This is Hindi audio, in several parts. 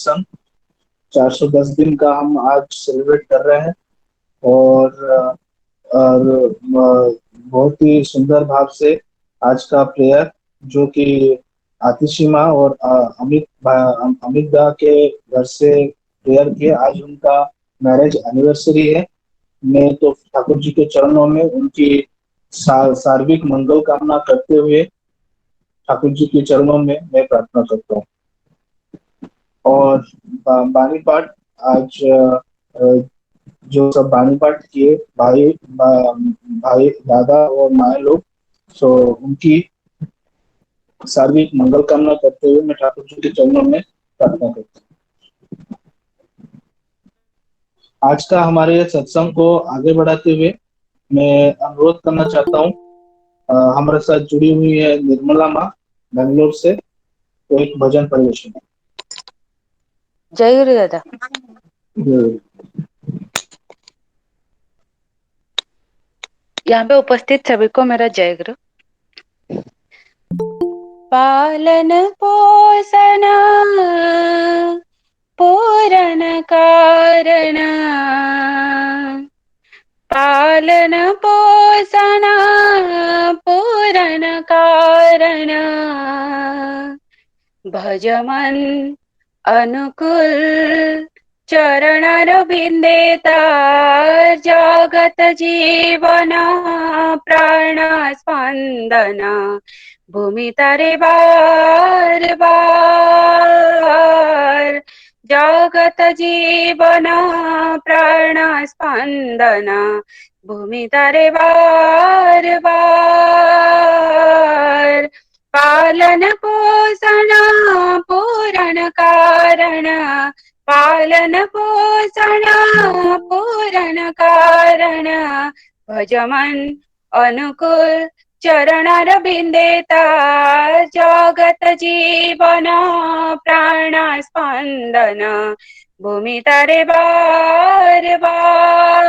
सन 410 दिन का हम आज सेलिब्रेट कर रहे हैं। और बहुत ही सुंदर भाव से आज का प्रेयर जो कि आतिशी माँ और अमित दा के घर से प्रेयर किए। आज उनका मैरिज एनिवर्सरी है। मैं तो ठाकुर जी के चरणों में उनकी सार्विक मंगल कामना करते हुए ठाकुर जी के चरणों में मैं प्रार्थना करता हूँ। और बानी पाठ आज जो सब बानी पाठ किए भाई दादा और माए लोग, सो उनकी सार्वजनिक मंगल कामना करते हुए मैं ठाकुर जी के चरणों में प्रार्थना करता हूँ। आज का हमारे सत्संग को आगे बढ़ाते हुए मैं अनुरोध करना चाहता हूँ, हमारे साथ जुड़ी हुई है निर्मला माँ बेंगलोर से, तो एक भजन परिवेशन। जय गुरु दादा। यहाँ पे उपस्थित सभी को मेरा जय गुरु। पालन पोषण पूरण कारण, पालन पोषण पूरण कारण, भजमन अनुकूल चरणर बिंदेता, जगत जीवन प्राण स्पंदन, भूमि तारे बार बार, जगत जीवन प्राण स्पंदन, भूमि तारे बार बार, पालन पोषण पूरण कारण, पालन पोषण पूरण कारण, भजमन अनुकूल चरणर बिंदेता, जगत जीवन प्राण स्पंदन, भूमि तारे बार बार,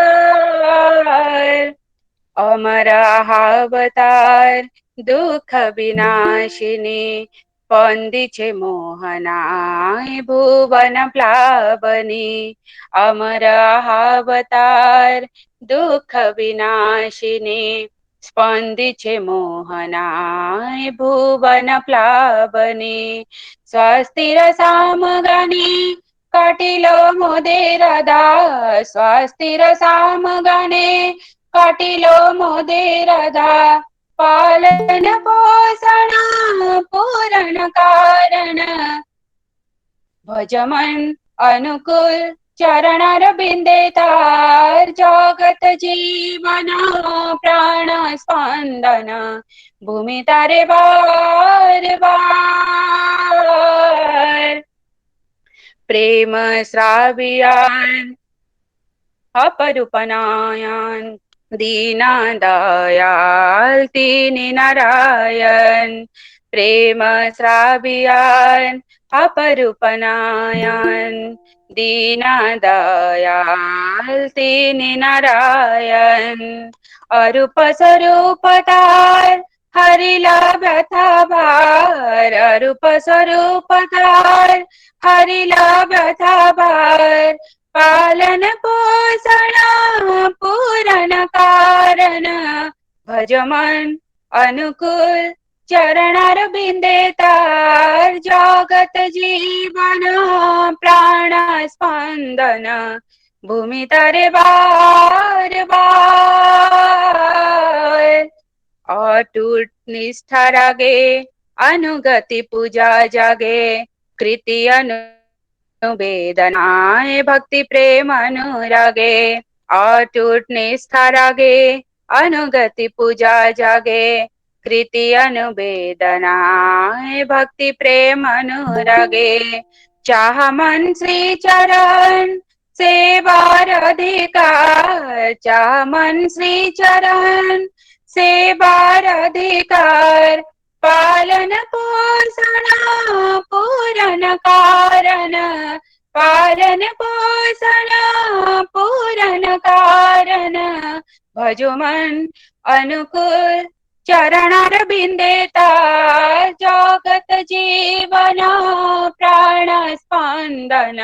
अमर अवतार दुख विनाशिनी, स्पंदिछे मोहनाय भुवन प्लावनी, अमर अवतार दुख विनाशिनी, स्पंदिछे मोहनाय भुवन प्लावनी, स्वस्तिर सामगानी कटिलो मोदेर दास, स्वस्तिर सामगाने कटिलो मोदेर दास, पालन पोषण पूरण कारण, भजमन अनुकूल चरणर बिंदेतार, जगत जीवन प्राण स्पंदन, भूमि तारे बार बार, प्रेम श्रावियान अपरूपनायन, दीना दयाल तीनि नारायण, प्रेम श्रावियान अपरूपनायन, दीना दयाल तीनि नारायण, अरूप स्वरूपतार हरिला व्यथा भार, अरूप स्वरूपतार हरिला व्यथा भार, पालन पोषण पूरण कारण, भजमन अनुकूल चरणर बिंदेतार, जगत जीवन प्राण स्पंदन, भूमि तारे बार बार, अटूट निष्ठा रागे अनुगति पूजा जागे, कृति अनुवेदनाय भक्ति प्रेम अनुरागे, अटूट निष्ठा रागे अनुगति पूजा जागे, कृति अनुवेदनाय भक्ति प्रेम अनुरागे, चाह मन श्री चरण सेवार अधिकार, चाह मन श्री चरण सेवार अधिकार, पालन पोषण पूरण कारण, पालन पोषण पूरण कारण, भजमन अनुकूल चरणारविन्दे जगत जीवन प्राण स्पंदन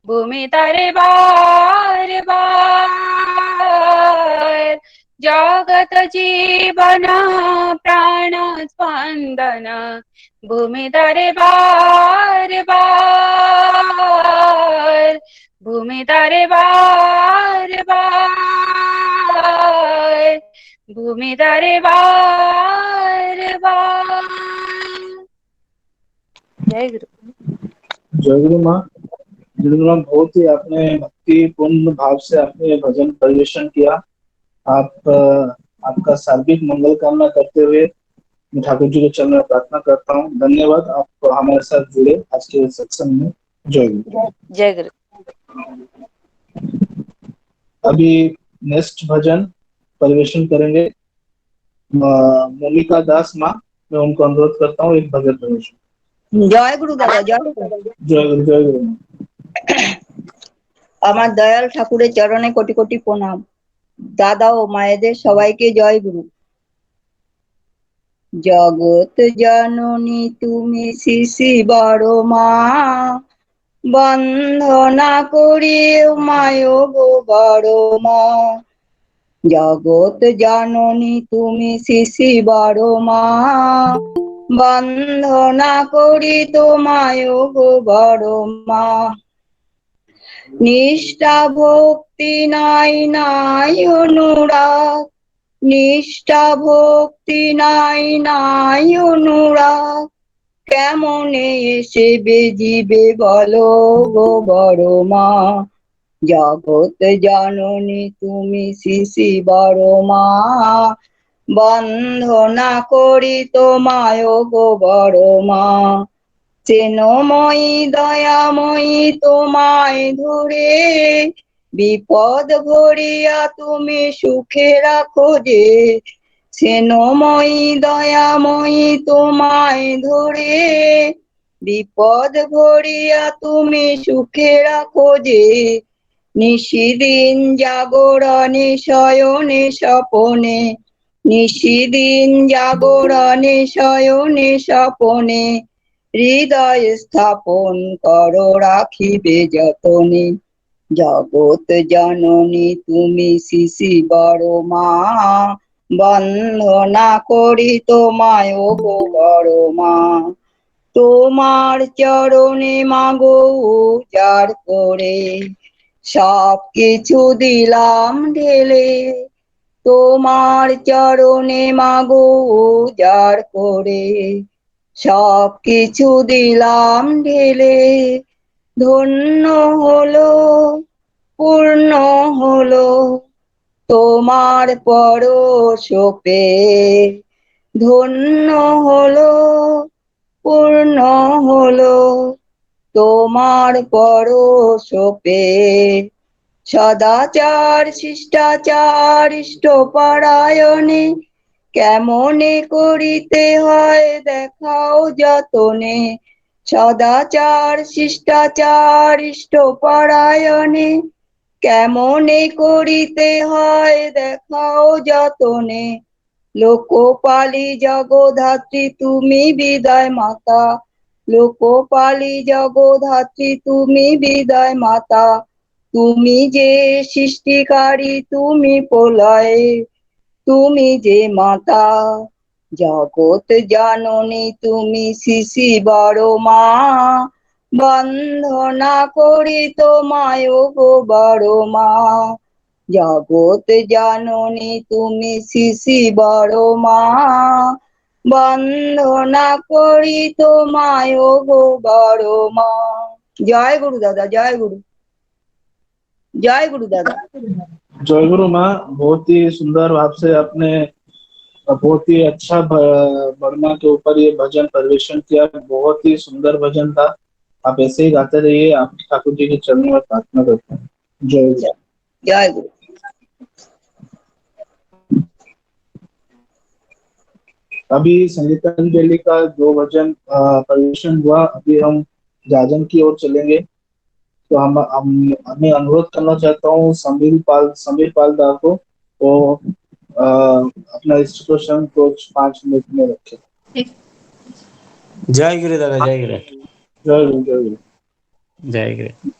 भूमि तरे बार बार जगत जीवन प्राण स्पंदन भूमि तरे बार बार भूमि तरे बार बार भूमि तरे बार बार। जय गुरु। जय गुरु माँ। जय गुरु माँ, बहुत ही आपने भक्ति पूर्ण भाव से आपने भजन परिवेशन किया। आप आपका सार्वजनिक मंगल कामना करते हुए मैं ठाकुर जी के चरण में प्रार्थना करता हूँ। धन्यवाद, आप हमारे साथ जुड़े आज के सत्संग में। जय गुरु। जय गुरु। अभी नेक्स्ट भजन परिवेशन करेंगे मोनिका दास माँ। मैं उनको अनुरोध करता हूँ एक भजन परिवेशन। जय गुरु दादा, जय गुरु। जय गुरु, जय गुरु। আমার দয়াল ঠাকুরের চরণে কোটি কোটি প্রণাম। দাদা ও মায়েদের সবাইকে জয় গুরু। জগৎ জননী তুমি শিশি বড় মা, বন্দনা করি মায় গো বড় মা। জগৎ জননী তুমি শিশি বড় মা, বন্দনা করি তোমায় গো বড় মা। নিষ্ঠা ভক্তি নাই নাই অনুরাগ, নিষ্ঠা ভক্তি নাই নাই অনুরাগ, কেমনে এসে বেজিবে বলো গো বড় মা। জগৎ জননী তুমি শিশি বড় মা, বন্দনা করি তোমায় গো বড় মা। চেনময়ী দয়াময়ী তোমায় ধরে, বিপদ ভরিয়া তুমি সুখে রাখো যে। চেনময়ী দয়াময়ী তোমায় ধরে, বিপদ ভরিয়া তুমি সুখে রাখো যে। নিশিদিন জাগরণে শয়নে স্বপনে, নিশিদিন জাগরণে শয়নে স্বপনে, হৃদয় স্থাপন করো রাখিবে যতনে। জগৎ জননী তুমি শিশি বড় মা, বন্দনা করি তোমায় গো বড় মা। তোমার চরণে মাগো উজাড় করে, সব কিছু দিলাম ঢেলে। তোমার চরণে মাগো উজাড় করে, সব কিছু দিলাম ঢেলে। ধন্য হলো পূর্ণ হলো তোমার পরশ পেয়ে। ধন্য হলো পূর্ণ হলো তোমার পরশ পেয়ে। সদাচার শিষ্টাচার ইষ্টপরায়ণে, কেমনে করিতে হয় দেখাও যতনে। সদাচার শিষ্টাচার ইষ্টপরায়ণে, কেমনে করিতে হয় দেখাও যতনে। লোকপালি জগধাত্রী তুমি বিদায় মাতা, লোকপালি জগধাত্রী তুমি বিদায় মাতা। তুমি যে সৃষ্টিকারী তুমি প্রলয়ে, তুমি যে মাতা। জগৎ জননী তুমি শিশি বড় মা, বন্দনা করি তোমায় গো বড় মা। জগৎ জননী তুমি শিশি বড় মা, বন্দনা করি তোমায় গো বড় মা। জয় গুরু দাদা, জয় গুরু। जय गुरु दादा। जय गुरु माँ, बहुत ही सुंदर भाव से आपने बहुत ही अच्छा वर्मा के ऊपर ये भजन परिवेशन किया। बहुत ही सुंदर भजन था। आप ऐसे ही गाते रहिए। आप ठाकुर जी के चरणों में प्रार्थना करते हैं। जय गुरु। जय गुरु। अभी संगीतांजलि का जो भजन परिवेशन हुआ, अभी हम जाजन की ओर चलेंगे। तो हमें अनुरोध करना चाहता हूँ समीर पाल दा को, वो अपना इष्ट क्वेश्चन को 5 मिनट में रखें। जय गुरु दादा, जय गुरु, जय गुरु, जय गुरु। जय गुरु।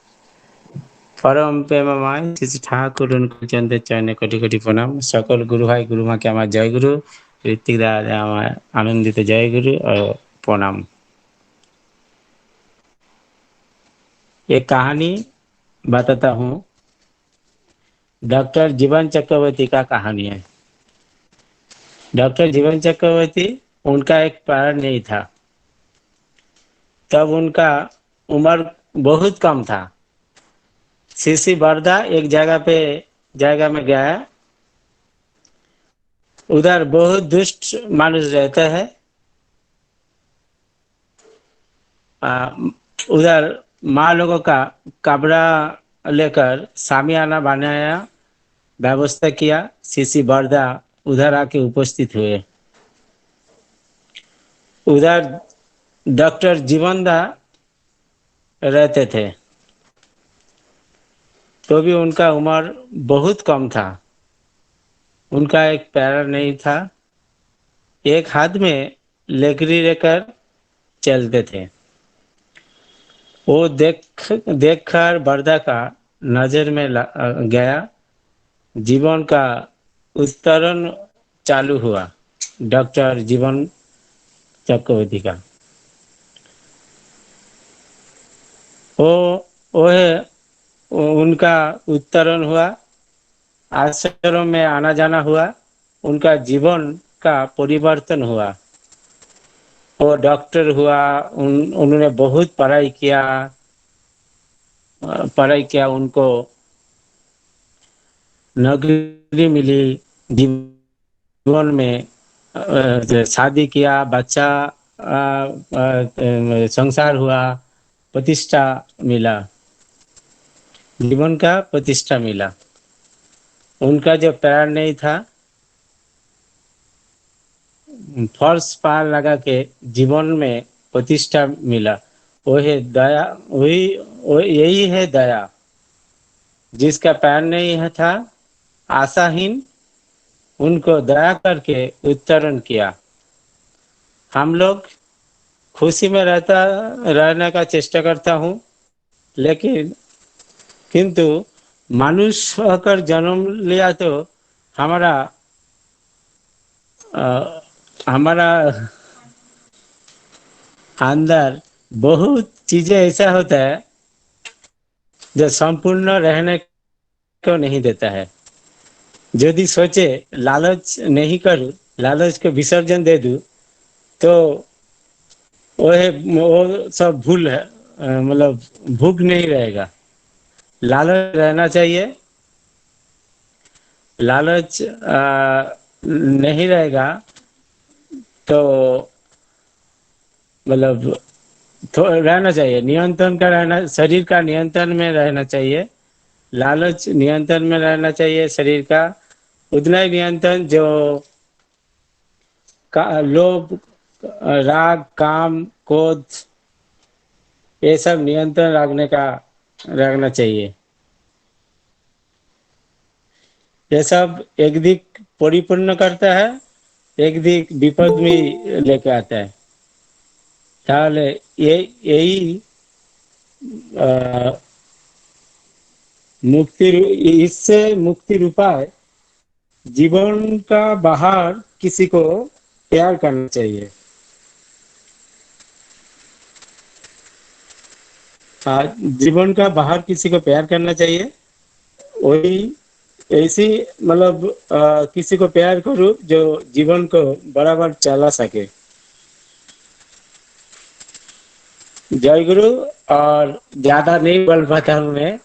परम प्रेममय श्री ठाकुर उनको चंदे चरणे कोटि कोटि प्रणाम। सकल गुरु भाई गुरु माँ के আমার जय गुरु, ऋतिक दादा আমার आनंदित जय गुरु और प्रणाम। एक कहानी बताता हूँ, डॉक्टर जीवन चक्रवर्ती का कहानी है। डॉक्टर जीवन चक्रवर्ती, उनका एक पैर नहीं था। तब उनका उम्र बहुत कम था। सीसी बरदा एक जगह में गया। उधर बहुत दुष्ट मानुष रहते हैं। उधर माँ लोगों का कमरा लेकर सामियाना बनाया, व्यवस्था किया। सीसी बरदा उधर आके उपस्थित हुए। उधर डॉक्टर जीवनदा रहते थे, तो भी उनका उम्र बहुत कम था। उनका एक पैर नहीं था। एक हाथ में लकड़ी लेकर चलते थे। वो देखकर बरदा का नजर में गया। जीवन का उत्तरण चालू हुआ। डॉक्टर जीवन चक्रवर्ती का वो है, उनका उत्तरण हुआ। आश्रम में आना जाना हुआ। उनका जीवन का परिवर्तन हुआ। वो डॉक्टर हुआ। उन्होंने बहुत पढ़ाई किया। उनको नौकरी मिली। जीवन में शादी किया, बच्चा संसार हुआ, प्रतिष्ठा मिला, जीवन का प्रतिष्ठा मिला। उनका जो पैर नहीं था, फर्श पार लगा के जीवन में प्रतिष्ठा मिला। वो है दया, यही है दया। जिसका पैर नहीं है था, आशाहीन, उनको दया करके उत्तरण किया। हम लोग खुशी में रहने का चेष्टा करता हूँ, लेकिन किंतु मनुष्य होकर जन्म लिया तो हमारा अंदर बहुत चीजें ऐसा होता है जो संपूर्ण रहने को नहीं देता है। यदि सोचे लालच नहीं करूं, लालच को विसर्जन दे दूं, तो वो सब भूल है, मतलब भूख नहीं रहेगा। लालच रहना चाहिए। लालच नहीं रहेगा तो मतलब रहना चाहिए, नियंत्रण का रहना, शरीर का नियंत्रण में रहना चाहिए। लालच नियंत्रण में रहना चाहिए शरीर का। उतना ही नियंत्रण जो लोभ, राग, काम, क्रोध, ये सब नियंत्रण रखना चाहिए। ये सब एक दिक परिपूर्ण करता है, एक दिक विपद में लेके आता है। ताहले यही इससे मुक्ति उपाय जीवन का बाहर किसी को प्यार करना चाहिए। जीवन का बाहर किसी को प्यार करना चाहिए। वही ऐसी मतलब किसी को प्यार करो जो जीवन को बराबर चला सके। जय गुरु। और ज्यादा नहीं बोल पाता हूँ मैं,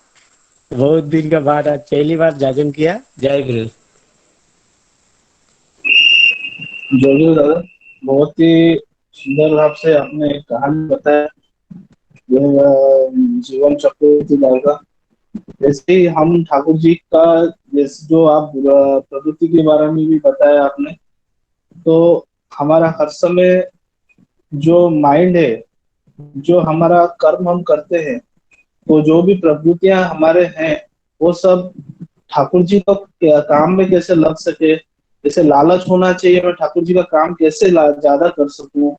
बहुत दिन के बाद आज पहली बार जागरण किया। जय गुरु। जय गुरु दादा, बहुत ही सुंदर भाव से आपने एक कहानी बताया जीवन चक्रवर्ती लाल का। वैसे ही हम ठाकुर जी का, जैसे जो आप प्रवृत्ति के बारे में भी बताया आपने, तो हमारा हर समय जो माइंड है, जो हमारा कर्म हम करते हैं, तो जो भी प्रवृत्तियां हमारे हैं, वो सब ठाकुर जी को काम में कैसे लग सके, जैसे लालच होना चाहिए, मैं ठाकुर जी का काम कैसे ज्यादा कर सकूं,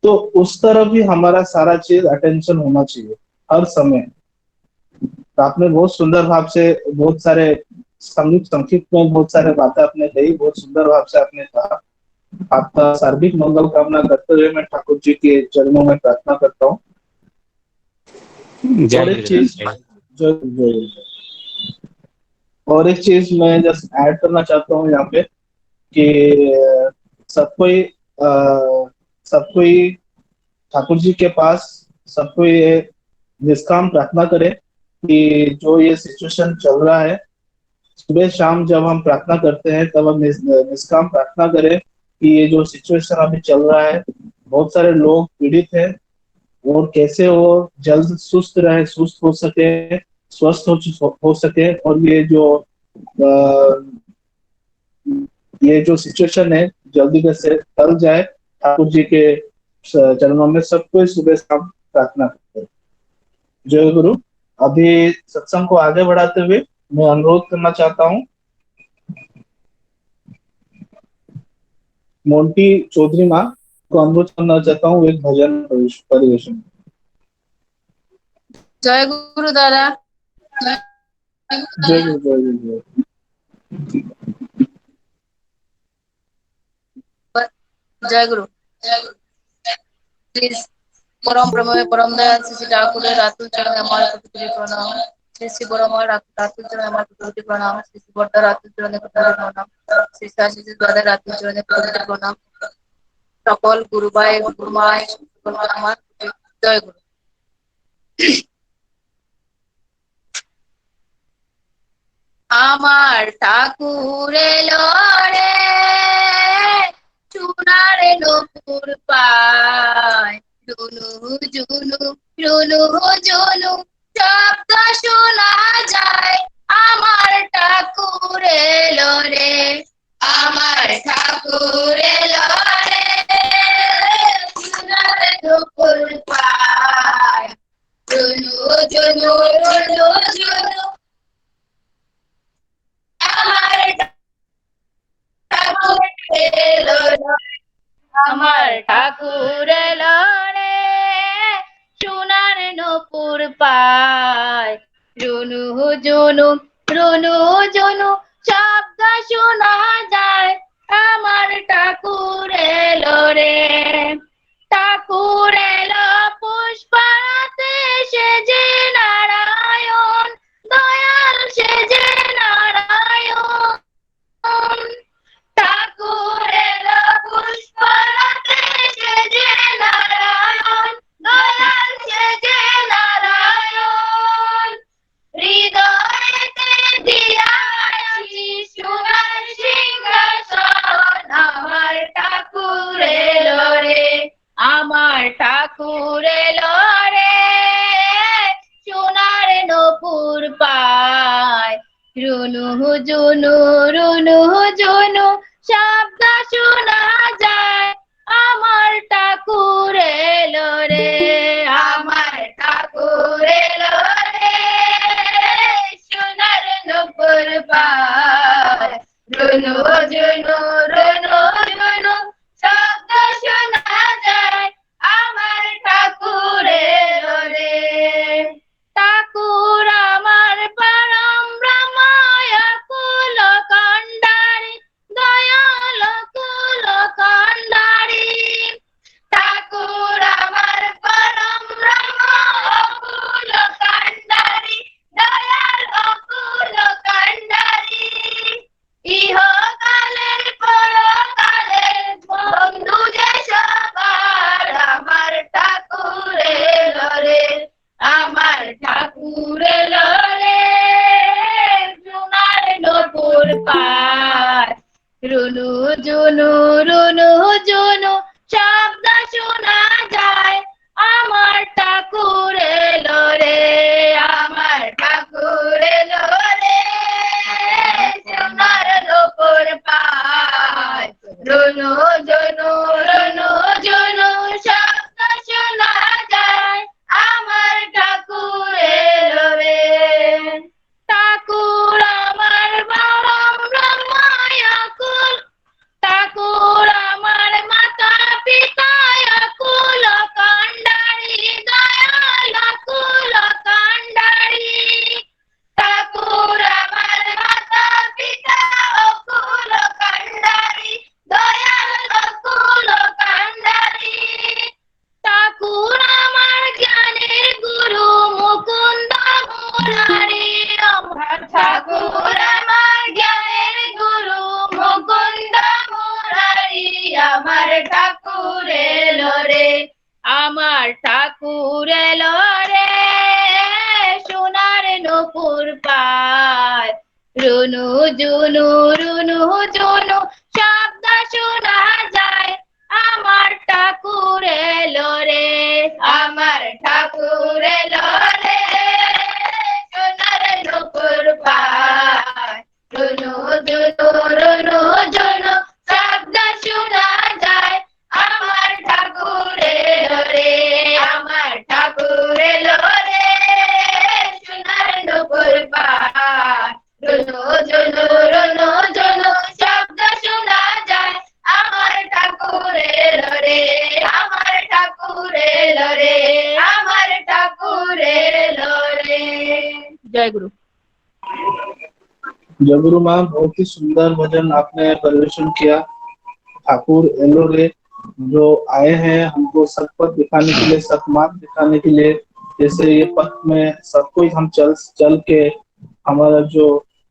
तो उस तरफ भी हमारा सारा चीज अटेंशन होना चाहिए हर समय। तो आपने बहुत सुंदर भाव से बहुत सारे संगीत संक्षिप्त में बहुत सारे बातें आपने कही, बहुत सुंदर भाव से आपने कहा। आपका सार्वजनिक मंगल कामना करते हुए मैं ठाकुर जी के चरणों में प्रार्थना करता हूँ। जय और एक गुरुदेव चीज और एक चीज मैं जस्ट ऐड करना चाहता हूँ यहाँ पे कि सब कोई सब कोई ठाकुर जी के पास सब कोई ये निष्काम प्रार्थना करे कि जो ये सिचुएशन चल रहा है, सुबह शाम जब हम प्रार्थना करते हैं तब हम निष्काम प्रार्थना करें कि ये जो सिचुएशन अभी चल रहा है, बहुत सारे लोग पीड़ित हैं, और कैसे वो जल्द सुस्त हो सके, स्वस्थ हो सके, और ये जो सिचुएशन है जल्दी से टल जाए। ठाकुर जी के चरणों में सबको सुबह शाम प्रार्थना करते हैं। जय गुरु। अभी सत्संग को आगे बढ़ाते हुए मैं अनुरोध करना चाहता हूँ मोंटी चौधरी माँ को अनुरोध करना चाहता हूँ एक भजन परिवेशन। जय गुरु दादा। जय गुरु जय गुरु जय गुरु। प्लीज परम प्रमेय परम दयाल श्री ठाकुर रातु चरण हमारे प्रति प्रणाम। श्री श्री बड़मा रातु चरण हमारे प्रति प्रणाम। श्री श्री बड़ा रातु चरण प्रति प्रणाम। श्री शाशी द्वारा रातु चरण प्रति प्रणाम। সকল গুরু ভাই গুরু মাই আমার জয় গুরু। আমার ঠাকুর এলো রে চুনার নপুর পায়, রুনু জুনু রুনু জুনু শব্দ শোনা যায়। আমার ঠাকুর এলো রে, আমার ঠাকুর এলো রে চুনার নপুর পায়, রুনু জুনু রুনু জুনু আমার ঠাকুর এলো রে, আমার ঠাকুর এলো রে সোনার নপুর পায়, রুনু জুনু রুনু জুনু শব্দ শোনা যায়। আমার ঠাকুর এলো রে, ঠাকুর এলো পুষ্পাতে সেজে নারায়ণ, দয়াল সেজে নারায়ণ। ঠাকুর এলো পুষ্পাতে সেজে নারায়ণ, দয়াল সেজে নারায়ণ। হৃদয়েতে দিয়াছি সোনার সিংহাসন, আমার ঠাকুর এলো রে, আমার ঠাকুর এলো রে সোনার নপুর পায়, রুনু জুনু রুনু জুনু শব্দ শোনা যায়। আমার ঠাকুর এলো রে, আমার ঠাকুর এলো রে সোনার নপুর পায়, রুনু জুনু রুনু জুনু শব্দ শোনা যায়। আমার ঠাকুর এলো রে, ঠাকুর আমার পরম ব্রহ্মায় কুল কণ্ডারি, দয়াল কুল কণ্ডারি। ঠাকুর আমার পরম ব্রহ্মায় কুল কণ্ডারি, দয়াল কুল কণ্ডারি। ইহকালের পরকালের বন্ধু যে সবার, আমার ঠাকুর এলো রে, আমার ঠাকুর এলো রে সোনার নপুর পায়, রুনু জুনু রুনু জুনু শব্দ শোনা যায়। আমার ঠাকুর এলো রে, আমার ঠাকুর এলো রে সোনার নপুর পায়, রুনু জুনু রুনু জুনু শব্দ শোনা যায়। আমার ঠাকুর এলো রে, ঠাকুর আমার পরম ব্রহ্মায় কুল পায়। রুনু জুনু রুনু জুনু শব্দ শোনা যায়, আমার ঠাকুর এলো রে, আমার ঠাকুর এলো রে, সোনার নুপুর পায়। রুনু জুনু রুনু জুনু শব্দ শোনা যায়, আমার ঠাকুর এলো রে, আমার ঠাকুর এলো রে, সোনার নুপুর পায়। রুনু জুনু রুনু জুনু শব্দ শোনা যায়, আমার ঠাকুর এলো রে, আমার ঠাকুর এলো রে, আমার ঠাকুর এলো রে। জয় গুরু। जय गुरु माँ, बहुत ही सुंदर भजन आपने परिवेशन किया। ठाकुर एलो रे जो आए हैं हमको सतपथ दिखाने के लिए, सतमार्ग दिखाने के लिए, जैसे ये पथ में सबको हम चल के हमारा जो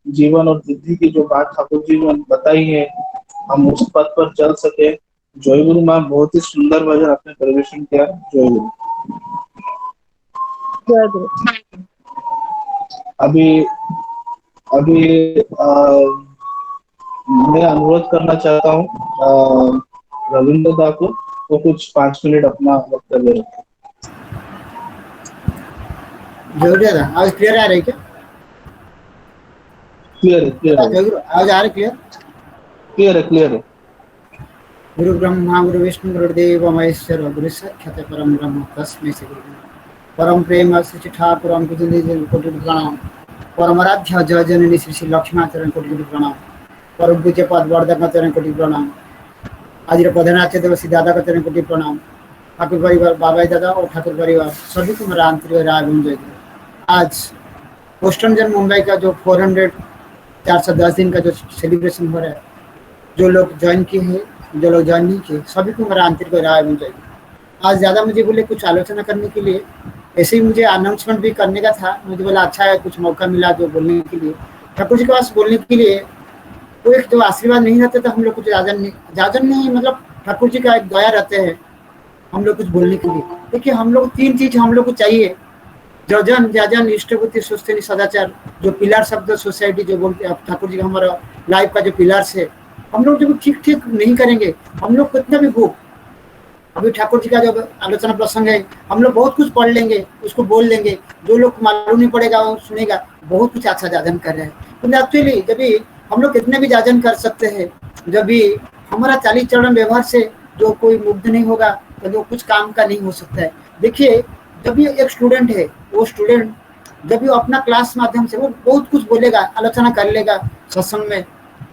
जीवन और बुद्धि की जो बात ठाकुर जी ने बताई है, हम उस पथ पर चल सके। जय गुरु माँ, बहुत ही सुंदर भजन आपने परिवेशन किया। जय गुरु। जय गुरु। अभी मैं अनुरोध करना चाहता हूँ रविंद्र दा को, वो कुछ 5 मिनट अपना वक्तव्य रखें। जरूर है। आज क्लियर आ रही क्या? क्लियर है, क्लियर है, आज आ रही क्लियर? क्लियर है, क्लियर है। गुरु ब्रह्मा गुरु विष्णु गुरुदेव महेश्वर गुरु साक्षात् परम ब्रह्म तस्मै श्री गुरु। परम प्रेम श्री ठाकुर कोटि प्रणाम। परमराध्य जय जननी श्री श्री लक्ष्मीचरण कोटि प्रणाम। परम पूज्य पद वर्धक कोटि प्रणाम। आज प्रधान आचार्य श्री दादा का चरण कोटि प्रणाम। ठाकुर परिवार, बाबा दादा और ठाकुर परिवार सभी को मेरा आंतरिक राग जय। आज पोस्टन जन मुंबई का जो 410 दिन का जो सेलिब्रेशन हो रहा है, जो लोग ज्वाइन किए हैं, जो लोग ज्वाइन नहीं किए, सभी को मेरा आंतरिक राग जय। आज ज़्यादा मुझे बोले कुछ आलोचना करने के लिए, ऐसे ही मुझे अनाउंसमेंट भी करने का था। मुझे बोला अच्छा है, कुछ मौका मिला जो बोलने के लिए, ठाकुर जी के पास बोलने के लिए। तो एक जो आशीर्वाद नहीं रहता तो हम लोग कुछ जाजन नहीं मतलब ठाकुर जी का एक दया रहते हैं हम लोग कुछ बोलने के लिए। देखिए हम लोग 3 चीज हम लोग को चाहिए, जजन जाजन इष्टभूति सुस्थिति सदाचार, जो पिलर शब्द सोसाइटी जो बोलते हैं ठाकुर जी का हमारा लाइफ का जो पिलर्स है, हम लोग जब ठीक ठीक नहीं करेंगे, हम लोग कितना भी भूख, अभी ठाकुर जी का जब आलोचना प्रसंग है, हम लोग बहुत कुछ पढ़ लेंगे, उसको बोल लेंगे, जो लोग मालूम नहीं पड़ेगा वो सुनेगा, बहुत कुछ अच्छा जाजन कर रहे हैं। तो एक्चुअली जब भी हम लोग कितने भी जाजन कर सकते हैं, जब भी हमारा चालीस चरण व्यवहार से जो कोई मुग्ध नहीं होगा तो जो कुछ काम का नहीं हो सकता है। देखिए जब भी एक स्टूडेंट है, वो स्टूडेंट जब भी अपना क्लास माध्यम से वो बहुत कुछ बोलेगा, आलोचना कर लेगा सत्संग में,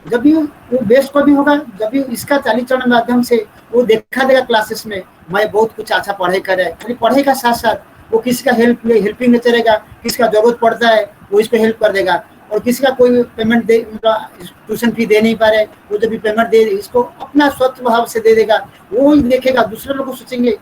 जब भी वो बेस्ट को भी होगा, जब भी इसका 40 चरण माध्यम से वो देखा देगा क्लासेस में मैं बहुत कुछ अच्छा पढ़ाई कर रहा है, खाली पढ़ाई का साथ साथ वो किसी का हेल्पिंग नेचर रहेगा, किसी का जरूरत पड़ता है वो इसको हेल्प कर देगा, और किसी का कोई पेमेंट दे ट्यूशन फी दे नहीं पा रहे, वो जब भी पेमेंट दे इसको अपना स्वच्छ भाव से दे देगा, वो ही देखेगा, दूसरे लोग को सोचेंगे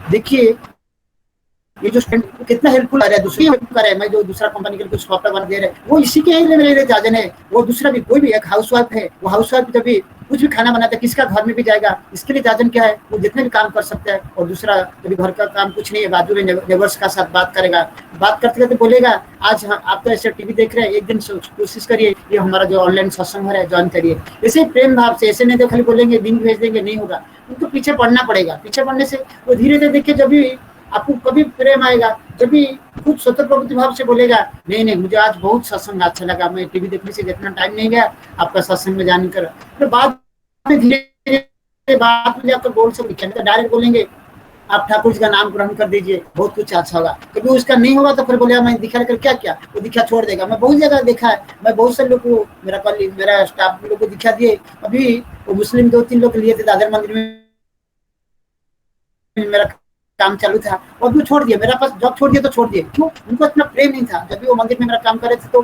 देखिए ये जो स्टूडेंट कितना हेल्पफुल आ रहा है, दूसरी हेल्प कर रहा है। मैं जो दूसरा कंपनी के कुछ सॉफ्टवेयर बना दे रहे हैं, वो इसी के ही मेरे जाजन है। वो दूसरा भी कोई भी एक हाउसवाइफ है, वो हाउसवाइफ जब भी कुछ भी खाना बनाता है, किसका घर में भी जाएगा, इसके लिए जाजन क्या है, वो जितने भी काम कर सकता है। और दूसरा कभी घर का काम कुछ नहीं है, बाजू में नेबर्स का साथ बात करेगा, बात करते करते बोलेगा आज आप तो ऐसे टीवी देख रहे हैं, एक दिन कोशिश करिए ये हमारा जो ऑनलाइन सत्संग हो रहा है ज्वाइन करिए। ऐसे प्रेम भाव से, ऐसे नहीं तो खाली बोलेंगे लिंक भेज देंगे, नहीं होगा, उनको पीछे पढ़ना पड़ेगा। पीछे पढ़ने से वो धीरे धीरे देखिए, जब भी आपको कभी प्रेम आएगा, जब भी खुद स्वतः प्रवृत्ति भाव से बोलेगा नहीं नहीं मुझे आज बहुत सत्संग अच्छा लगा, मैं टीवी देखने से जितना टाइम नहीं गया आपका सत्संग में जाने कर, तो बाद में धीरे बाद में जाकर बोल सकते, तो डायरेक्ट बोलेंगे आप ठाकुर जी का नाम ग्रहण कर दीजिए, बहुत कुछ अच्छा होगा। कभी उसका नहीं होगा तो फिर बोलेगा मैं दीक्षा लेकर क्या क्या, वो दीक्षा छोड़ देगा। मैं बहुत जगह देखा है, मैं बहुत से लोग को मेरा स्टाफ लोग को दीक्षा दिए। अभी वो मुस्लिम 2-3 लोग लिए थे दादर मंदिर में, मेरा काम चालू था और वो छोड़ दिया, मेरा पास जॉब छोड़ दिया तो छोड़ दिए। क्यों? उनको इतना प्रेम नहीं था। जब भी वो मंदिर में मेरा काम कर रहे थे तो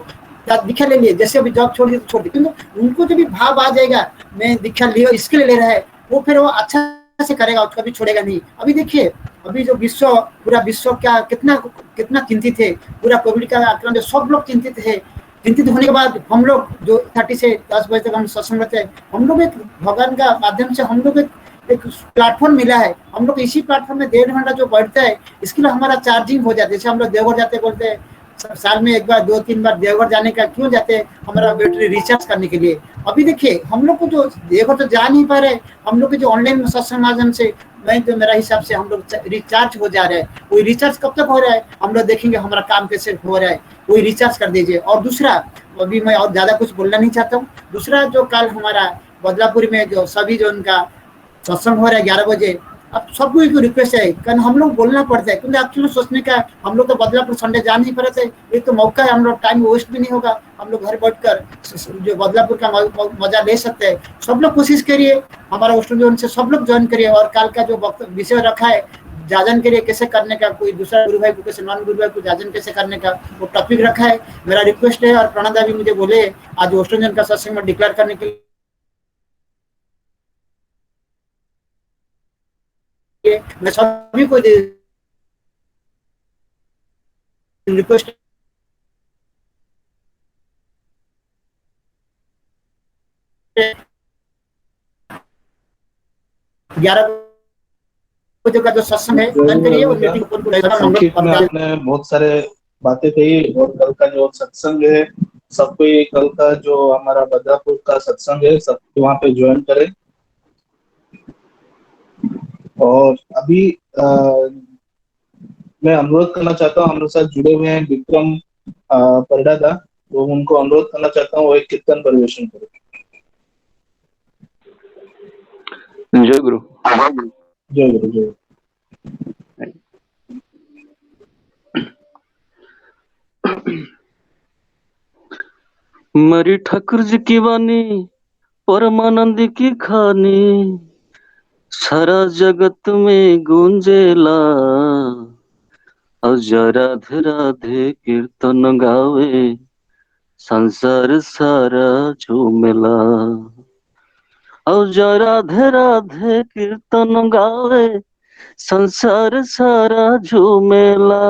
दीक्षा ले लिए, जैसे अभी जॉब छोड़ दिया तो छोड़ दिया, क्योंकि उनको जब भी भाव आ जाएगा मैं दीक्षा लिया इसके लिए ले रहा है, वो फिर वो अच्छा से करेगा, उसका भी छोड़ेगा नहीं। अभी देखिए अभी जो पूरा विश्व क्या कितना चिंतित है, पूरा कोविड का आक्रमण जो सब लोग चिंतित है। चिंतित होने के बाद हम लोग जो 30 से 10 बजे तक हम सत्संग रहते हैं, हम लोग एक भगवान का माध्यम से हम लोग एक प्लेटफॉर्म मिला है। हम लोग इसी प्लेटफॉर्म में 1.5 घंटा जो बैठता है, इसके लिए हमारा चार्जिंग हो जाता है। जैसे हम लोग देवघर जाते बोलते हैं साल में एक बार 2-3 बार देवघर जाने का क्यों जाते हैं, हमारा बैटरी रिचार्ज करने के लिए। अभी देखिए हम लोग को जो देवघर तो जा नहीं पा रहे, हम लोग के जो ऑनलाइन सत्संग माध्यम से मैं तो मेरा हिसाब से हम लोग रिचार्ज हो जा रहे हैं। वही रिचार्ज कब तक हो रहा है, हम लोग देखेंगे हमारा काम कैसे हो रहा है, वही रिचार्ज कर दीजिए। और दूसरा, अभी मैं और ज्यादा कुछ बोलना नहीं चाहता हूँ। दूसरा जो कल हमारा बदलापुर में जो सभी जो उनका सत्संग हो रहा है 11 बजे, अब सबको एक रिक्वेस्ट है, कारण हम लोग बोलना पड़ता है, क्योंकि एक्चुअली सोचने का हम लोग तो बदलापुर संडे जा नहीं पा रहे थे, एक तो मौका है, हम लोग टाइम वेस्ट भी नहीं होगा, हम लोग घर बैठकर जो बदलापुर का मजा ले सकते हैं। सब लोग कोशिश करिए, हमारा स्टूडियो से सब लोग ज्वाइन करिए। और कल का जो विषय रखा है जाजन के लिए कैसे करने का, कोई दूसरा गुरु भाई को कैसे, नॉन गुरु भाई को जाजन कैसे करने का, वो टॉपिक रखा है। मेरा रिक्वेस्ट है, और प्रणदा भी मुझे बोले आज ऑस्ट्रेलियन का सत्संग में डिक्लेयर करने के लिए मैं सभी को रिक्वेस्ट 11 बजे का जो सत्संग है करिए, और मीटिंग संक्षिप्त में आपने बहुत सारे बातें कही। और कल का जो सत्संग है, सबको कल का जो हमारा बदलापुर का सत्संग है, सबको वहाँ पे ज्वाइन करें। और अभी मैं अनुरोध करना चाहता हूँ, हमारे साथ जुड़े हुए हैं विक्रम परडादा, तो उनको अनुरोध करना चाहता हूँ वो एक कीर्तन परिवेशन करें। जय गुरु। जय गुरु। जय मरी ठाकुर जी की वाणी परमानंद की खानी, सारा जगत में गूंजेला, और राधे राधे कीर्तन गावे, संसार सारा झूमेला। और राधे राधे कीर्तन गावे, संसार सारा झूमेला।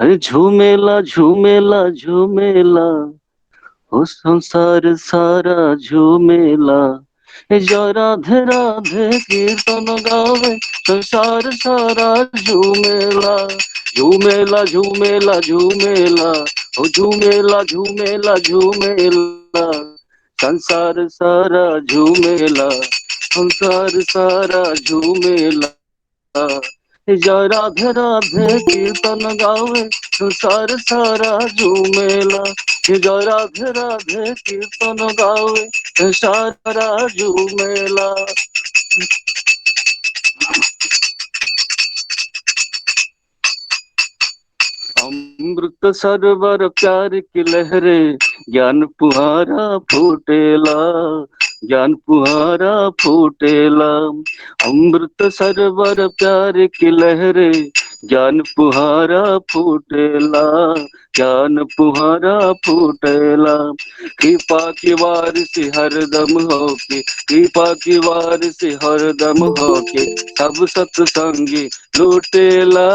अरे झूमेला झूमेला झूमेला, ओ संसार सारा झूमेला। राधे राधे कीर्तन गावे, संसार सारा झूमेला। झूमेला झूमेला झूमेला, ओ झूमेला झूमेला झूमेला, संसार सारा झूमेला, संसार सारा झूमेला। राधे राधे कीर्तन गावे, संसार सारा झूमेला। राधे राधे कीर्तन गावे, सारा झूमेला। अमृत सरोवर प्यार की लहरे, ज्ञान पुहारा फूटेला, ज्ञान पुहारा फूटेला। अमृत सरोवर प्यार की लहरे, ज्ञान पुहारा फूटेला, ज्ञान पुहारा फूटेला। कृपा की वारिस हरदम होके, कृपा की वारिस हरदम होके, सब सत्संगी लूटेला।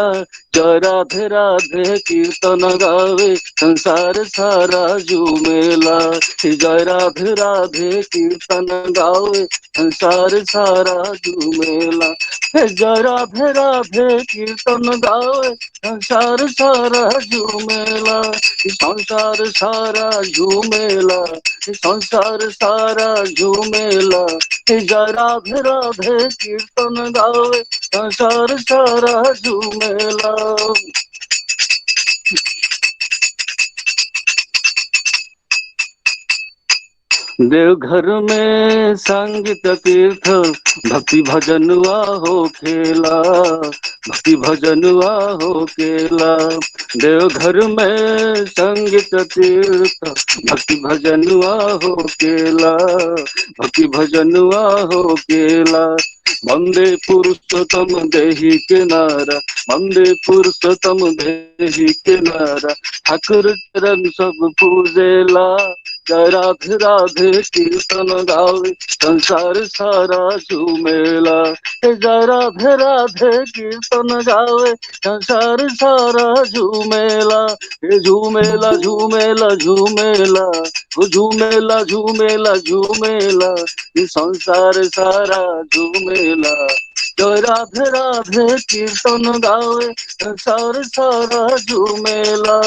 जय राधे राधे कीर्तन गावे, संसार सारा झूमेला। जय राधे राधे कीर्तन गावे, संसार सारा झूमेला। जय राधे राधे कीर्तन गावे, संसार सारा झूमेला। संसार सारा झूमेला, संसार सारा झूमेला। जय राधे राधे कीर्तन गावे, संसार सारा झूमेला। देवघर में संगीत तीर्थ, भक्ति भजनुआ हो खेला, भक्ति भजनुआ हो खेला। देवघर में संगीत तीर्थ, भक्ति भजनुआ हो खेला, भक्ति भजनुआ हो खेला। वंदे पुरुषोत्तम देहि के नारा, वंदे पुरुषोत्तम देहि के नारा। ठाकुर चरण सब पूजेला, जय राधे राधे कीर्तन गावे संसार सारा झूमेला। जय राधे राधे कीर्तन गावे संसार सारा झूमेला। ये झूमेला झूमेला झूमेला, वो झूमेला झूमेला झूमेला, ये संसार सारा झूमेला। जय राधे राधे कीर्तन गावे संसार सारा झूमेला।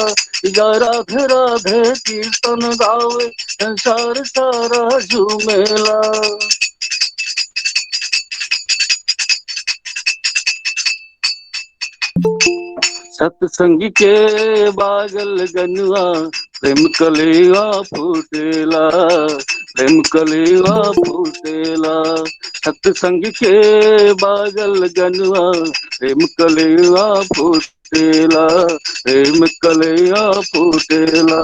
जय राधे राधे कीर्तन गावे संसार सारा झूमेला। सत्संग के बागल गनुआ प्रेम कलेवा फूटेला, प्रेम कलेवा फूटेला। सत्संग के बागल गनुआ प्रेम कलेवा फूटेला, प्रेम कलेवा फूटेला।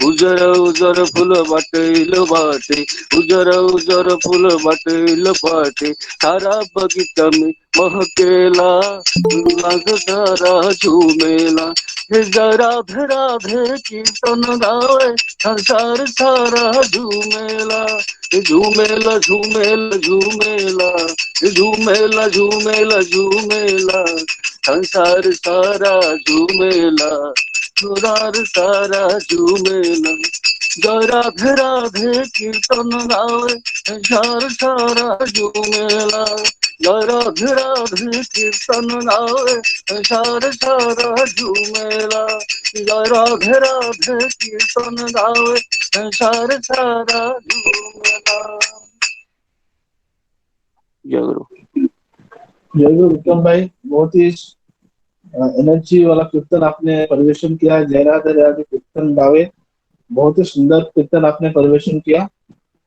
उजर उजर फूल बाटेल बाटे, उजर उजर फूल बाटेल बाटे, सारा बगीचा में महकेला, रंग सारा झूमेला। जय राधे राधे कीर्तन गावे संसार सारा झूमेला। झूमेला झूमेला झूमेला, झूमेला झूमेला झूमेला, संसार सारा झूमेला, संसार सारा झूमेला। जय राधे राधे कीर्तन गावे संसार सारा झूमेला। जय राधे राधे कीर्तन गावे संसार सारा झूमेला। जय राधे राधे कीर्तन गावे संसार सारा झूमेला। जय गुरु। जय गुरु विक्रम भाई, बहुत ही एनर्जी वाला कीर्तन आपने परिवेशन किया। जय राधे राधे कीर्तन गावे, बहुत ही सुंदर कीर्तन आपने परिवेशन किया।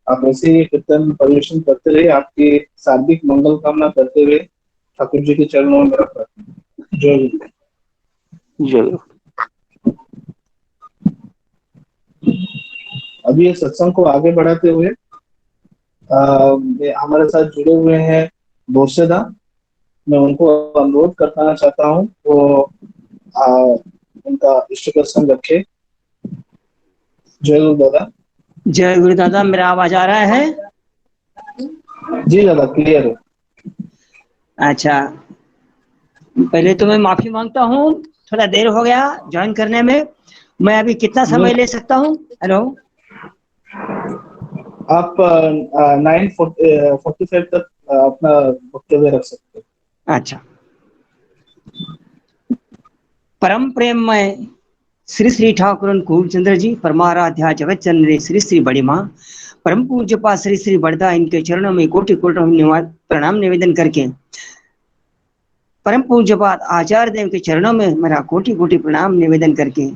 आप ऐसे ही कीर्तन परिवेशन करते रहे। आपकी शारीरिक मंगल कामना करते हुए ठाकुर जी के चरणों में मेरा प्रार्थना। जय गुरु। जय गुरु। अभी इस सत्संग को आगे बढ़ाते हुए हमारे साथ जुड़े हुए हैं बोरसेदा। मैं उनको अनुरोध करना चाहता हूँ वो उनका इष्ट प्रसंग रखे। जय गुरु दादा। जय गुरु दादा, मेरा आवाज आ रहा है? जी दादा, क्लियर है। अच्छा, पहले तो मैं माफी मांगता हूँ, थोड़ा देर हो गया ज्वाइन करने में। मैं अभी कितना समय ले सकता हूँ? हेलो, आप 9:45 तक अपना वक्तव्य रख सकते हैं। अच्छा। परम प्रेममय श्री श्री ठाकुर खूबचंद्र जी, परमाराध्या जगत चंद्र श्री श्री बड़ी माँ, परम पूज्य पा श्री श्री बड़दा, इनके चरणों में कोटि कोटि प्रणाम निवेदन करके, परम पूज्य पाद आचार्य देव के चरणों में मेरा कोटि कोटि प्रणाम निवेदन करके,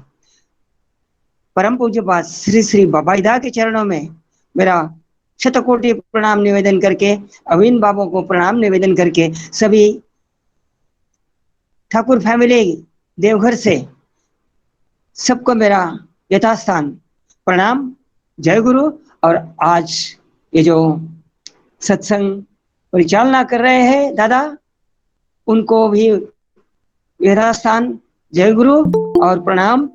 परम पूज्य पाद श्री श्री बाबाईदा के चरणों में मेरा शतकोटि प्रणाम निवेदन करके, अविन बाबू को प्रणाम निवेदन करके, सभी ठाकुर फैमिली देवघर से सबको मेरा यथास्थान प्रणाम। जय गुरु। और आज ये जो सत्संग परिचालना कर रहे हैं दादा, उनको भी यथास्थान जय गुरु और प्रणाम।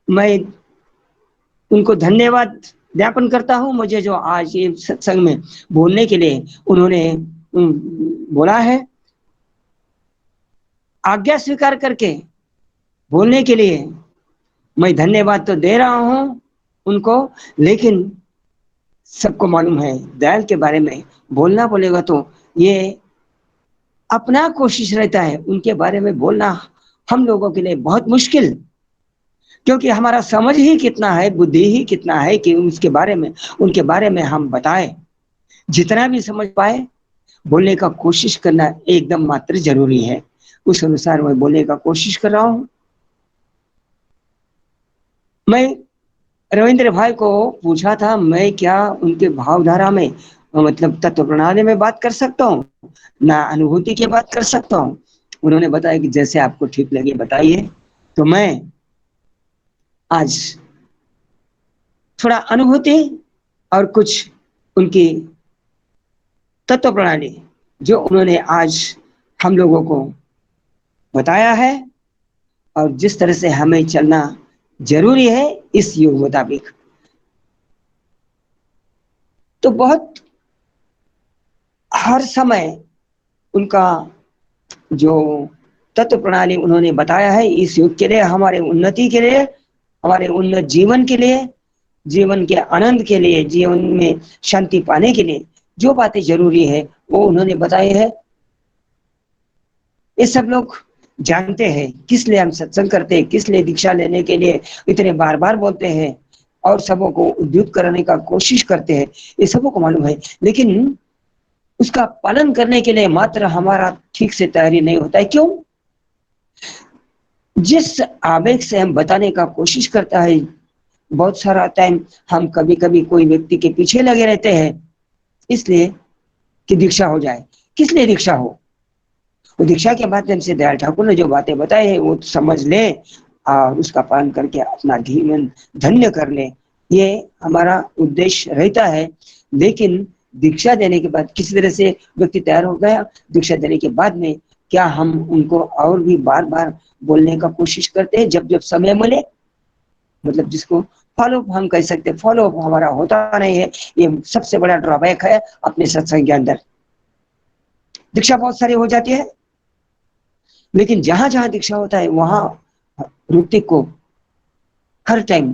मैं उनको धन्यवाद ज्ञापन करता हूँ, मुझे जो आज ये सत्संग में बोलने के लिए उन्होंने बोला है, आज्ञा स्वीकार करके बोलने के लिए मैं धन्यवाद तो दे रहा हूँ उनको। लेकिन सबको मालूम है दयाल के बारे में बोलना बोलेगा तो ये अपना कोशिश रहता है, उनके बारे में बोलना हम लोगों के लिए बहुत मुश्किल, क्योंकि हमारा समझ ही कितना है, बुद्धि ही कितना है कि उसके बारे में उनके बारे में हम बताएं। जितना भी समझ पाए बोलने का कोशिश करना एकदम मात्र जरूरी है। उस अनुसार मैं बोलने का कोशिश कर रहा हूं। मैं रविंद्र भाई को पूछा था मैं क्या उनके भावधारा में मतलब तत्व प्रणाली में बात कर सकता हूँ ना अनुभूति की बात कर सकता हूँ। उन्होंने बताया कि जैसे आपको ठीक लगे बताइए। तो मैं आज थोड़ा अनुभूति और कुछ उनकी तत्व प्रणाली जो उन्होंने आज हम लोगों को बताया है और जिस तरह से हमें चलना जरूरी है इस युग मुताबिक। तो बहुत हर समय उनका जो तत्व प्रणाली उन्होंने बताया है इस युग के लिए, हमारे उन्नति के लिए, हमारे उन्नत जीवन के लिए, जीवन के आनंद के लिए, जीवन में शांति पाने के लिए जो बातें जरूरी है वो उन्होंने बताई है। ये सब लोग जानते हैं किस लिए हम सत्संग करते हैं, किस लिए दीक्षा लेने के लिए इतने बार बार बोलते हैं और सबों को उद्युक्त कराने का कोशिश करते हैं, ये सबों को मालूम है। लेकिन उसका पालन करने के लिए मात्र हमारा ठीक से तैयारी नहीं होता है। क्यों? जिस आवेग से हम बताने का कोशिश करता है, बहुत सारा टाइम हम कभी कभी कोई व्यक्ति के पीछे लगे रहते हैं इसलिए कि दीक्षा हो जाए। किस लिए दीक्षा हो? वो दीक्षा के माध्यम से दयाल ठाकुर ने जो बातें बताई है वो समझ ले और उसका पालन करके अपना जीवन धन्य कर ले, ये हमारा उद्देश्य रहता है। लेकिन दीक्षा देने के बाद किसी तरह से व्यक्ति तैयार हो गया, दीक्षा देने के बाद में क्या हम उनको और भी बार बार बोलने का कोशिश करते हैं जब जब समय मिले? मतलब जिसको फॉलो हम कह सकते हैं, फॉलो हमारा होता नहीं है। ये सबसे बड़ा ड्रॉबैक है अपने सत्संग के अंदर। दीक्षा बहुत सारी हो जाती है लेकिन जहां जहां दीक्षा होता है वहां व्यक्ति को हर टाइम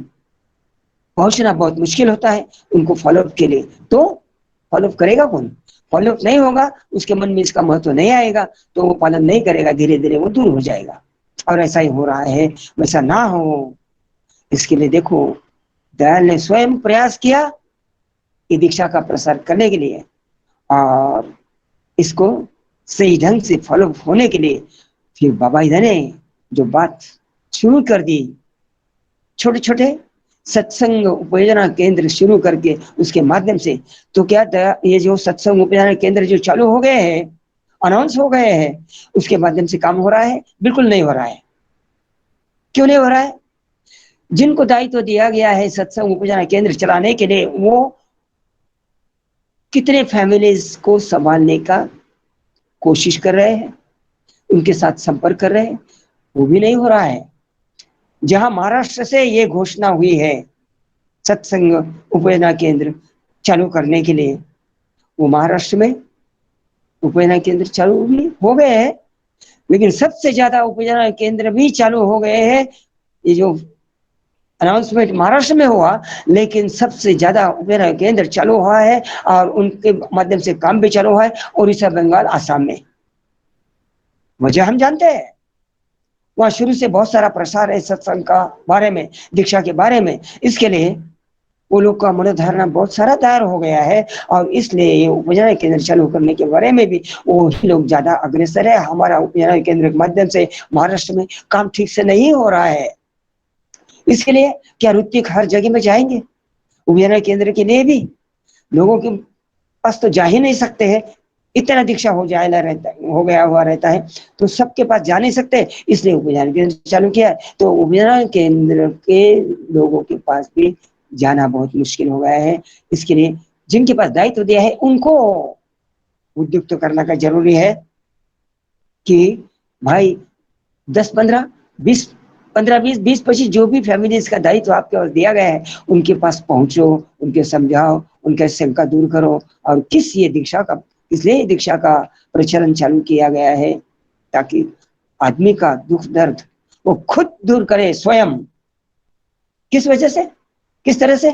पहुंचना बहुत मुश्किल होता है उनको फॉलोअप के लिए। तो फॉलोअप करेगा कौन? फॉलोअप नहीं होगा, उसके मन में इसका महत्व नहीं आएगा तो वो पालन नहीं करेगा, धीरे धीरे वो दूर हो जाएगा। और ऐसा ही हो रहा है, वैसा ना हो इसके लिए देखो दयाल ने स्वयं प्रयास किया ये दीक्षा का प्रसार करने के लिए और इसको सही ढंग से फॉलो होने के लिए फिर बाबा इधर ने जो बात शुरू कर दी, छोटे छोटे सत्संग उपयोजना केंद्र शुरू करके उसके माध्यम से, तो क्या ये जो सत्संग उपयोजना केंद्र जो चालू हो गए हैं, अनाउंस हो गए हैं, उसके माध्यम से काम हो रहा है? बिल्कुल नहीं हो रहा है। क्यों नहीं हो रहा है? जिनको दायित्व दिया गया है सत्संग उपयोजना केंद्र चलाने के लिए वो कितने फैमिलीज को संभालने का कोशिश कर रहे हैं, उनके साथ संपर्क कर रहे हैं, वो भी नहीं हो रहा है। जहां महाराष्ट्र से ये घोषणा हुई है सत्संग उपयोजना केंद्र चालू करने के लिए, वो महाराष्ट्र में उपयोजना केंद्र चालू भी हो गए हैं, लेकिन सबसे ज्यादा उपयोजना केंद्र भी चालू हो गए हैं। ये जो अनाउंसमेंट महाराष्ट्र में हुआ, लेकिन सबसे ज्यादा उपयोजना केंद्र चालू हुआ है और उनके माध्यम से काम भी चालू हुआ है उड़ीसा, बंगाल, आसाम में। वजह हम जानते हैं, वहां शुरू से बहुत सारा प्रसार है सत्संग का बारे में, दीक्षा के बारे में। इसके लिए वो लोग का मनोधारणा बहुत सारा तैयार हो गया है और इसलिए ये उपयोजना केंद्र चालू करने के बारे में भी वो ही लोग ज्यादा अग्रसर है। हमारा उपयोजना केंद्र के माध्यम से महाराष्ट्र में काम ठीक से नहीं हो रहा है। इसके लिए क्या ऋत्विक हर जगह में जाएंगे? उपयोजना केंद्र के लिए भी लोगों के पास तो जा ही नहीं सकते हैं, इतना दीक्षा हो गया हुआ रहता है तो सबके पास जा नहीं सकते, इसलिए उपयोजना केंद्र चालू किया है। तो उपयोजना केंद्र के लोगों के पास भी जाना बहुत मुश्किल हो गया है। इसके लिए जिनके पास दायित्व दिया है उनको उद्युक्त करना का जरूरी है कि भाई 10-15-20 जो भी फैमिलीज का दायित्व आपके पास दिया गया है उनके पास पहुंचो, उनके समझाओ, उनके शंका दूर करो। और इसलिए दीक्षा का प्रचलन चालू किया गया है ताकि आदमी का दुख दर्द वो खुद दूर करे स्वयं। किस वजह से, किस तरह से?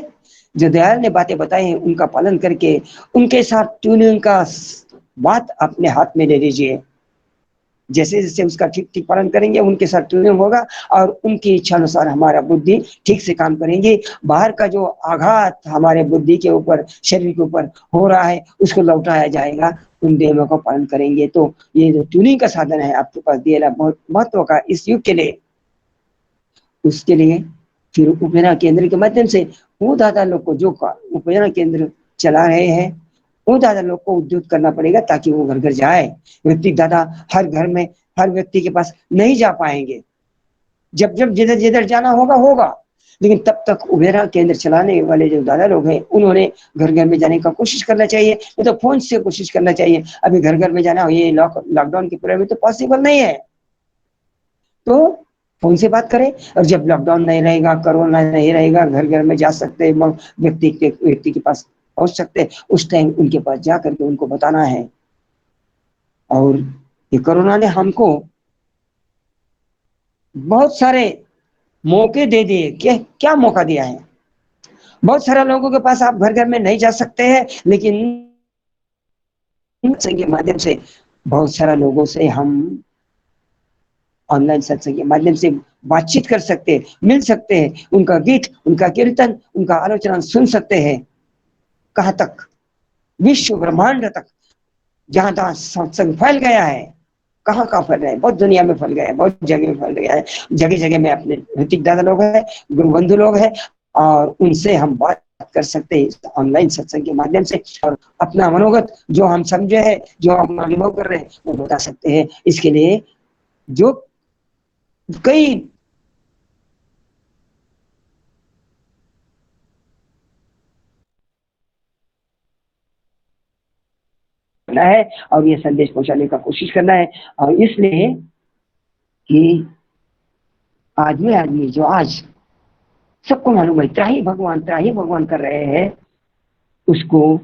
जो दयाल ने बातें बताई हैं उनका पालन करके उनके साथ ट्यूनिंग का बात अपने हाथ में ले लीजिए। जैसे जैसे उसका ठीक ठीक पालन करेंगे उनके साथ ट्यूनिंग होगा और उनकी इच्छा अनुसार हमारा बुद्धि ठीक से काम करेंगे। बाहर का जो आघात हमारे बुद्धि के ऊपर, शरीर के ऊपर हो रहा है उसको लौटाया जाएगा, उन नियमों का पालन करेंगे। तो ये जो ट्यूनिंग का साधन है आपके पास दिया बहुत महत्व का इस युग के लिए, उसके लिए फिर उपयोजना केंद्र के माध्यम से वो दादा लोग को जो उपयोजना केंद्र चला रहे हैं वो दादा लोग को उद्युक्त करना पड़ेगा ताकि वो घर घर जाए। व्यक्ति दादा हर घर में हर व्यक्ति के पास नहीं जा पाएंगे, जब जब जिधर जिधर जाना होगा, लेकिन तब तक उपयोजना केंद्र चलाने वाले जो दादा लोग हैं उन्होंने घर घर में जाने का कोशिश करना चाहिए, नहीं तो फोन से कोशिश करना चाहिए। अभी घर घर में जाना ये लॉकडाउन के पूरे में तो पॉसिबल नहीं है। तो फोन से बात करें। और जब लॉकडाउन नहीं रहेगा, कोरोना नहीं रहेगा, घर घर में जा सकते हैं, व्यक्ति के पास पहुंच सकते हैं, उस टाइम उनके पास जा करके उनको बताना है। और ये कोरोना ने हमको बहुत सारे मौके दे दिए। क्या मौका दिया है? बहुत सारे लोगों के पास आप घर घर में नहीं जा सकते हैं, लेकिन सत्संग के माध्यम से बहुत सारा लोगों से हम ऑनलाइन सत्संग के माध्यम से बातचीत कर सकते हैं, मिल सकते हैं, उनका गीत, उनका कीर्तन, उनका आलोचना सुन सकते हैं। कहाँ तक? विश्व ब्रह्मांड तक, जहां तहां सत्संग फैल गया है। कहाँ फैल रहा है? बहुत दुनिया में फैल गया है, बहुत जगह में फैल गया है। जगह जगह में अपने ऋतिक दादा लोग हैं, गुरु बंधु लोग हैं, और उनसे हम बात कर सकते हैं ऑनलाइन सत्संग के माध्यम से। और अपना मनोगत जो हम समझे हैं, जो हम अनुभव कर रहे हैं, वो बता सकते हैं। इसके लिए जो कई है और ये संदेश पहुंचाने का कोशिश करना है। और इसलिए कि आदमी जो आज सबको मालूम है त्राही भगवान कर रहे हैं, उसको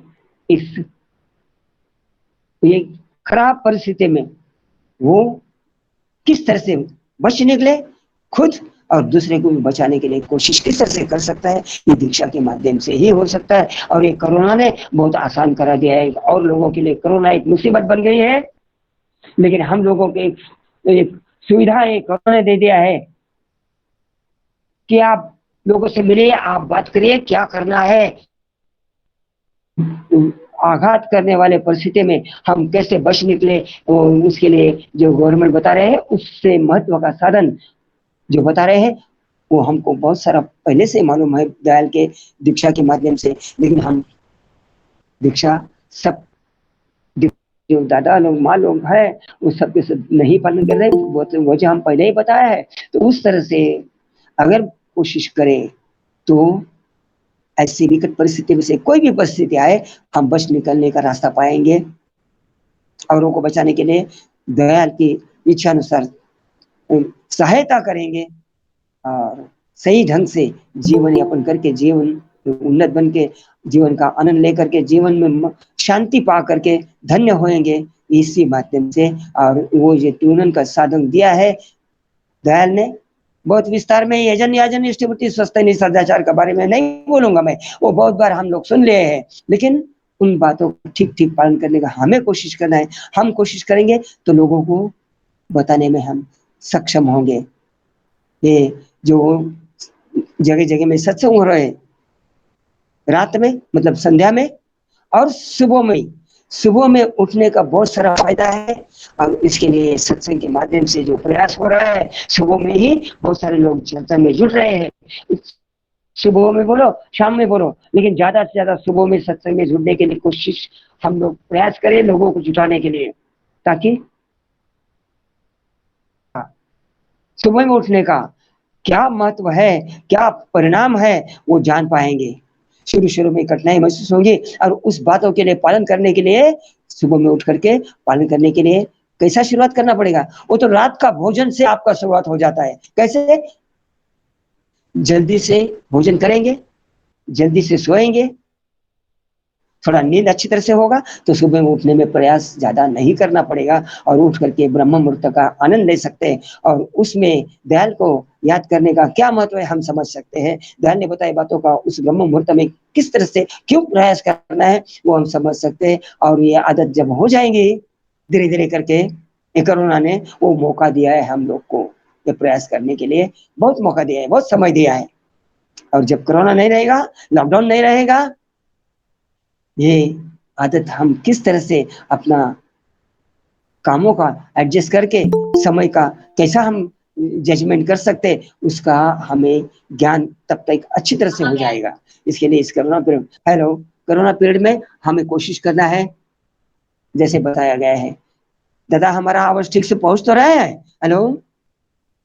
इस ये खराब परिस्थिति में वो किस तरह से बच निकले, खुद और दूसरे को भी बचाने के लिए कोशिश किस तरह से कर सकता है, ये दीक्षा के माध्यम से ही हो सकता है। और ये कोरोना ने बहुत आसान करा दिया है। और लोगों के लिए कोरोना एक मुसीबत बन गई है, लेकिन हम लोगों के एक सुविधा कोरोना ने दे दिया है कि आप लोगों से मिलिए, आप बात करिए, क्या करना है। आघात करने वाले परिस्थिति में हम कैसे बच निकले, और उसके लिए जो गवर्नमेंट बता रहे हैं, उससे महत्व का साधन जो बता रहे हैं, वो हमको बहुत सारा पहले से मालूम है दयाल के दीक्षा के माध्यम से। लेकिन हम दीक्षा सब जो दादा लोग, माँ लोग है, उस सबके सब नहीं पालन कर रहे, वो जो हम पहले ही बताया है। तो उस तरह से अगर कोशिश करें तो ऐसी विकट परिस्थिति में से कोई भी परिस्थिति आए, हम बच निकलने का रास्ता पाएंगे। औरों को बचाने के लिए दयाल की इच्छा अनुसार सहायता करेंगे और सही ढंग से जीवन यापन करके, जीवन उन्नत बन के, जीवन का आनंद लेकर के, जीवन में शांति पा करके धन्य होएंगे इसी माध्यम से। और वो ये ट्यूनन का साधन दिया है दयाल ने, बहुत विस्तार में यजन याजन इष्टवृत्ति स्वस्थ सदाचार के बारे में नहीं बोलूंगा मैं, वो बहुत बार हम लोग सुन लिए हैं। लेकिन उन बातों को ठीक ठीक पालन करने का हमें कोशिश करना है। हम कोशिश करेंगे तो लोगों को बताने में हम सक्षम होंगे। ये जो जगह जगह में सत्संग हो रहे हैं, रात में मतलब संध्या में और सुबह में उठने का बहुत सारा फायदा है। और इसके लिए सत्संग के माध्यम से जो प्रयास हो रहा है, सुबह में ही बहुत सारे लोग सत्संग में जुड़ रहे हैं। सुबह में बोलो, शाम में बोलो, लेकिन ज्यादा से ज्यादा सुबह में सत्संग में जुड़ने के लिए कोशिश हम लोग प्रयास करें, लोगों को जुटाने के लिए, ताकि सुबह में उठने का क्या महत्व है, क्या परिणाम है, वो जान पाएंगे। शुरू में कठिनाई महसूस होगी, और उस बातों के लिए पालन करने के लिए सुबह में उठ करके पालन करने के लिए कैसा शुरुआत करना पड़ेगा? वो तो रात का भोजन से आपका शुरुआत हो जाता है। कैसे? जल्दी से भोजन करेंगे, जल्दी से सोएंगे, थोड़ा नींद अच्छी तरह से होगा तो सुबह में उठने में प्रयास ज्यादा नहीं करना पड़ेगा, और उठ करके ब्रह्म मुहूर्त का आनंद ले सकते हैं। और उसमें दयाल को याद करने का क्या महत्व है हम समझ सकते हैं। दयाल ने बताई बातों का उस ब्रह्म मुहूर्त में किस तरह से क्यों प्रयास करना है, वो हम समझ सकते हैं। और ये आदत जब हो जाएंगी धीरे धीरे करके, कोरोना ने वो मौका दिया है हम लोग को, ये प्रयास करने के लिए बहुत मौका दिया है, बहुत समय दिया है। और जब कोरोना नहीं रहेगा, लॉकडाउन नहीं रहेगा, ये आदत हम किस तरह से अपना कामों का एडजस्ट करके समय का कैसा हम जजमेंट कर सकते, उसका हमें ज्ञान तब तक अच्छी तरह से हो जाएगा। इसके लिए इस कोरोना पीरियड में हमें कोशिश करना है जैसे बताया गया है। दादा हमारा आवाज ठीक से पहुंच तो रहा है? हेलो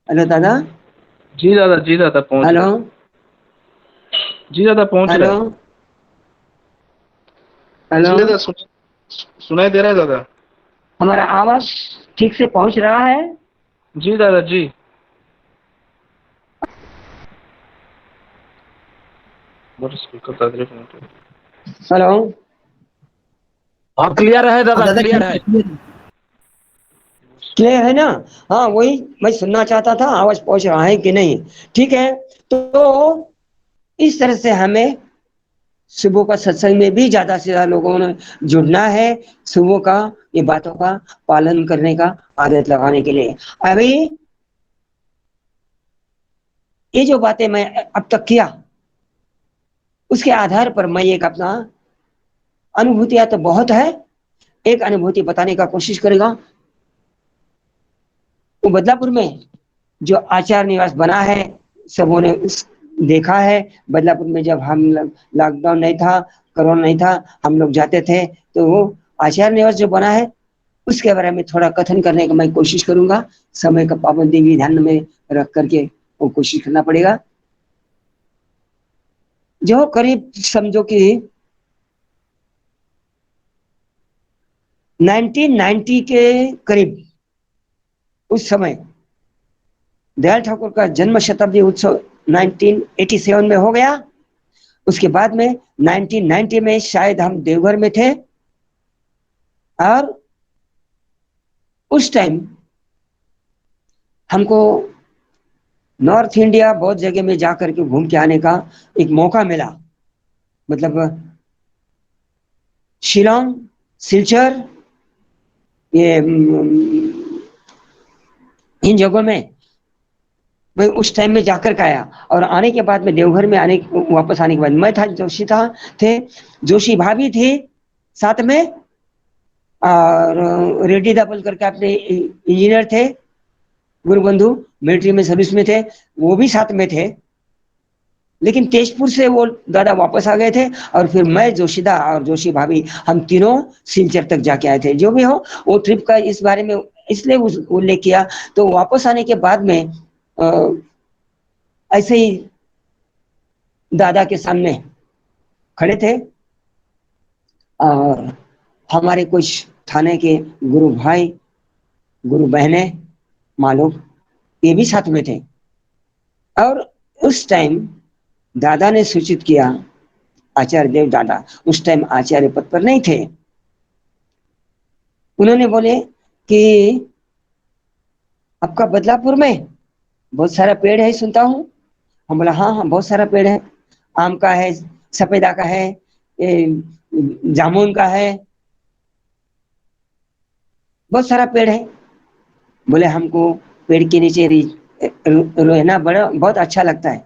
हेलो दादा। जी दादा पहुंच। हेलो जी दादा पहुंच रहा है। हेलो दादा सुनाई दे रहा है दादा? हमारा आवाज ठीक से पहुंच रहा है? जी दादा जी। बोलो स्पीकर तादरे फोन पे। हेलो। हाँ क्लियर है दादा, दादा क्लियर है। क्लियर है ना? हाँ वही मैं सुनना चाहता था, आवाज पहुंच रहा है कि नहीं। ठीक है, तो इस तरह से हमें सुबह का सत्संग में भी ज्यादा से ज्यादा लोगों ने जुड़ना है, सुबह का ये बातों का पालन करने का आदत लगाने के लिए। अभी ये जो बातें मैं अब तक किया, उसके आधार पर मैं एक अपना अनुभूतियां तो बहुत है, एक अनुभूति बताने का कोशिश करेगा। वो बदलापुर में जो आचार निवास बना है, सबों ने देखा है। बदलापुर में जब हम लॉकडाउन नहीं था, कोरोना नहीं था, हम लोग जाते थे, तो वो आचार निवास जो बना है उसके बारे में थोड़ा कथन करने का मैं कोशिश करूंगा। समय का पाबंदी भी ध्यान में रख करके वो कोशिश करना पड़ेगा। जो करीब समझो कि 1990 के करीब उस समय दयाल ठाकुर का जन्म शताब्दी उत्सव 1987 में हो गया। उसके बाद में 1990 में शायद हम देवघर में थे, और उस टाइम हमको नॉर्थ इंडिया बहुत जगह में जाकर के घूम के आने का एक मौका मिला। मतलब शिलोंग, सिलचर, ये इन जगहों में मैं उस टाइम में जाकर के आया। और आने के बाद में देवघर में वापस आने के बाद मैं था, जोशी थे, जोशी भाभी थी साथ में, और रेड्डी दा बोल करके अपने इंजीनियर थे, गुरु बंधु मिलिट्री में सर्विस में थे, वो भी साथ में थे। लेकिन तेजपुर से वो दादा वापस आ गए थे, और फिर मैं, जोशीदा और जोशी भाभी, हम तीनों सिलचर तक जाके आए थे। जो भी हो, वो ट्रिप का इस बारे में इसलिए उल्लेख किया। तो वापस आने के बाद में ऐसे ही दादा के सामने खड़े थे, और हमारे कुछ थाने के गुरु भाई, गुरु बहने, मालूम, ये भी साथ में थे। और उस टाइम दादा ने सूचित किया, आचार्य देव दादा उस टाइम आचार्य पद पर नहीं थे। उन्होंने बोले कि आपका बदलापुर में बहुत सारा पेड़ है सुनता हूँ। हम बोला हाँ हाँ बहुत सारा पेड़ है, आम का है, सफेदा का है, जामुन का है, बहुत सारा पेड़ है। बोले हमको पेड़ के नीचे रहना बड़ा बहुत अच्छा लगता है।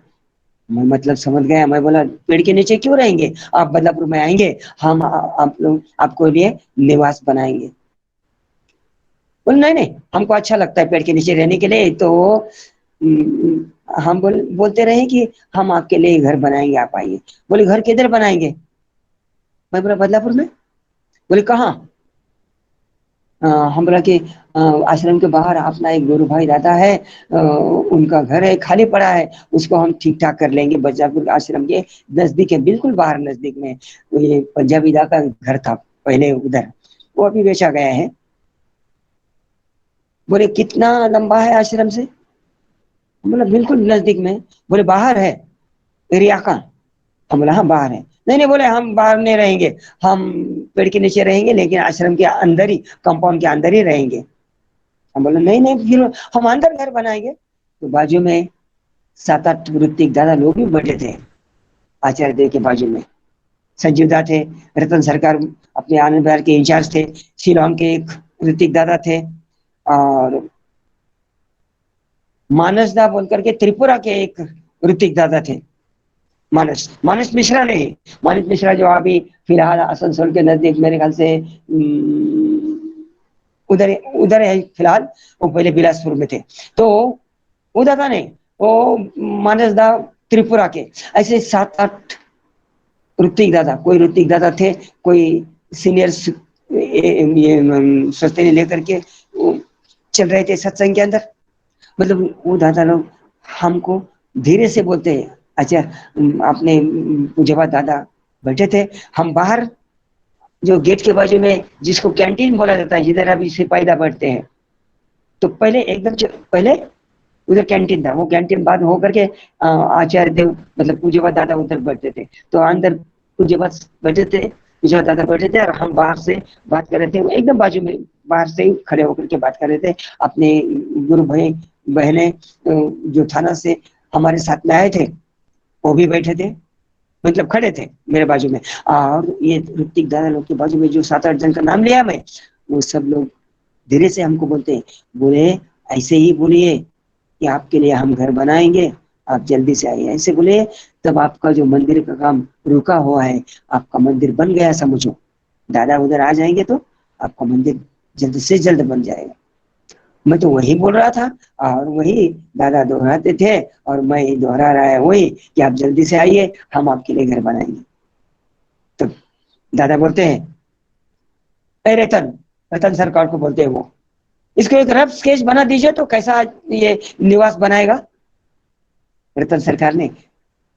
मैं मतलब समझ गया। मैं बोला पेड़ के नीचे क्यों रहेंगे, आप बदलापुर में आएंगे, हम आप लोग आपको लिए निवास बनाएंगे। बोले नहीं नहीं, हमको अच्छा लगता है पेड़ के नीचे रहने के लिए। तो हम बोलते रहे कि हम आपके लिए घर बनाएंगे, आप आइए। बोले घर किधर बनाएंगे? मैं बोला बदलापुर में। बोले कहाँ? हम बोला कि आश्रम के बाहर अपना एक गुरु भाई रहता है, उनका घर है, खाली पड़ा है, उसको हम ठीक ठाक कर लेंगे। बदलापुर आश्रम के नजदीक है, बिल्कुल बाहर नजदीक में। ये पंजाबी दा का घर था पहले उधर, वो अभी बेचा गया है। बोले कितना लंबा है आश्रम से? हम बोला बिल्कुल नजदीक में। बोले बाहर है एरिया का? हम बोला हाँ बाहर है। नहीं नहीं, बोले हम बाहर नहीं रहेंगे, हम पेड़ के नीचे रहेंगे, लेकिन आश्रम के अंदर ही, कंपाउंड के अंदर ही रहेंगे। हम बोले नहीं नहीं, फिर हम अंदर घर बनाएंगे। तो बाजू में 7-8 वृत्तिक दादा लोग भी बैठे थे आचार्य देव के बाजू में। संजीव दा थे, रतन सरकार अपने आनंद विहार के इंचार्ज थे, शिलोंग के एक ऋतिक दादा थे, और मानस दा बोल करके त्रिपुरा के एक ऋतिक दादा थे। मानस मिश्रा नहीं, मानस मिश्रा जो अभी फिलहाल आसनसोल के नजदीक मेरे ख्याल से उधर उधर है फिलहाल, वो पहले बिलासपुर में थे। तो वो दादा ने, वो मानस दा त्रिपुरा के, ऐसे 7-8 ऋतिक दादा, कोई ऋतिक दादा थे, कोई सीनियर स्वस्ति लेकर के चल रहे थे सत्संग के अंदर। मतलब वो दादा लोग हमको धीरे से बोलते हैं। अच्छा, अपने पूज्यपा दादा बैठे थे, हम बाहर जो गेट के बाजू में जिसको कैंटीन बोला जाता है, जिधर अभी सिपाहीदा बैठते हैं, तो पहले एकदम पहले उधर कैंटीन था, वो कैंटीन बाद में होकर के आचार्य देव मतलब पूज्यपाद दादा उधर बैठते थे, तो अंदर पूज्यपाद बैठे थे, पूज्यपाद दादा बैठे थे और हम बाहर से बात कर रहे थे, एकदम बाजू में बाहर से ही खड़े होकर के बात कर रहे थे। अपने गुरु भाई बहने जो थाना से हमारे साथ में आए थे वो भी बैठे थे, मतलब खड़े थे मेरे बाजू में। और ये ऋतिक दादा लोग के बाजू में जो 7-8 जन का नाम लिया मैं, वो सब लोग धीरे से हमको बोलते हैं, बोले ऐसे ही बोलिए कि आपके लिए हम घर बनाएंगे, आप जल्दी से आइए, ऐसे बोले तब आपका जो मंदिर का काम रुका हुआ है, आपका मंदिर बन गया समझो। दादा उधर आ जाएंगे तो आपका मंदिर जल्द से जल्द बन जाएगा। मैं तो वही बोल रहा था और वही दादा दोहराते थे और मैं दोहरा रहा है वही कि आप जल्दी से आइए, हम आपके लिए घर बनाएंगे। तो दादा बोलते हैं, अरे रतन सरकार को बोलते हैं वो, इसको एक रफ स्केच बना दीजिए तो कैसा ये निवास बनाएगा। रतन सरकार ने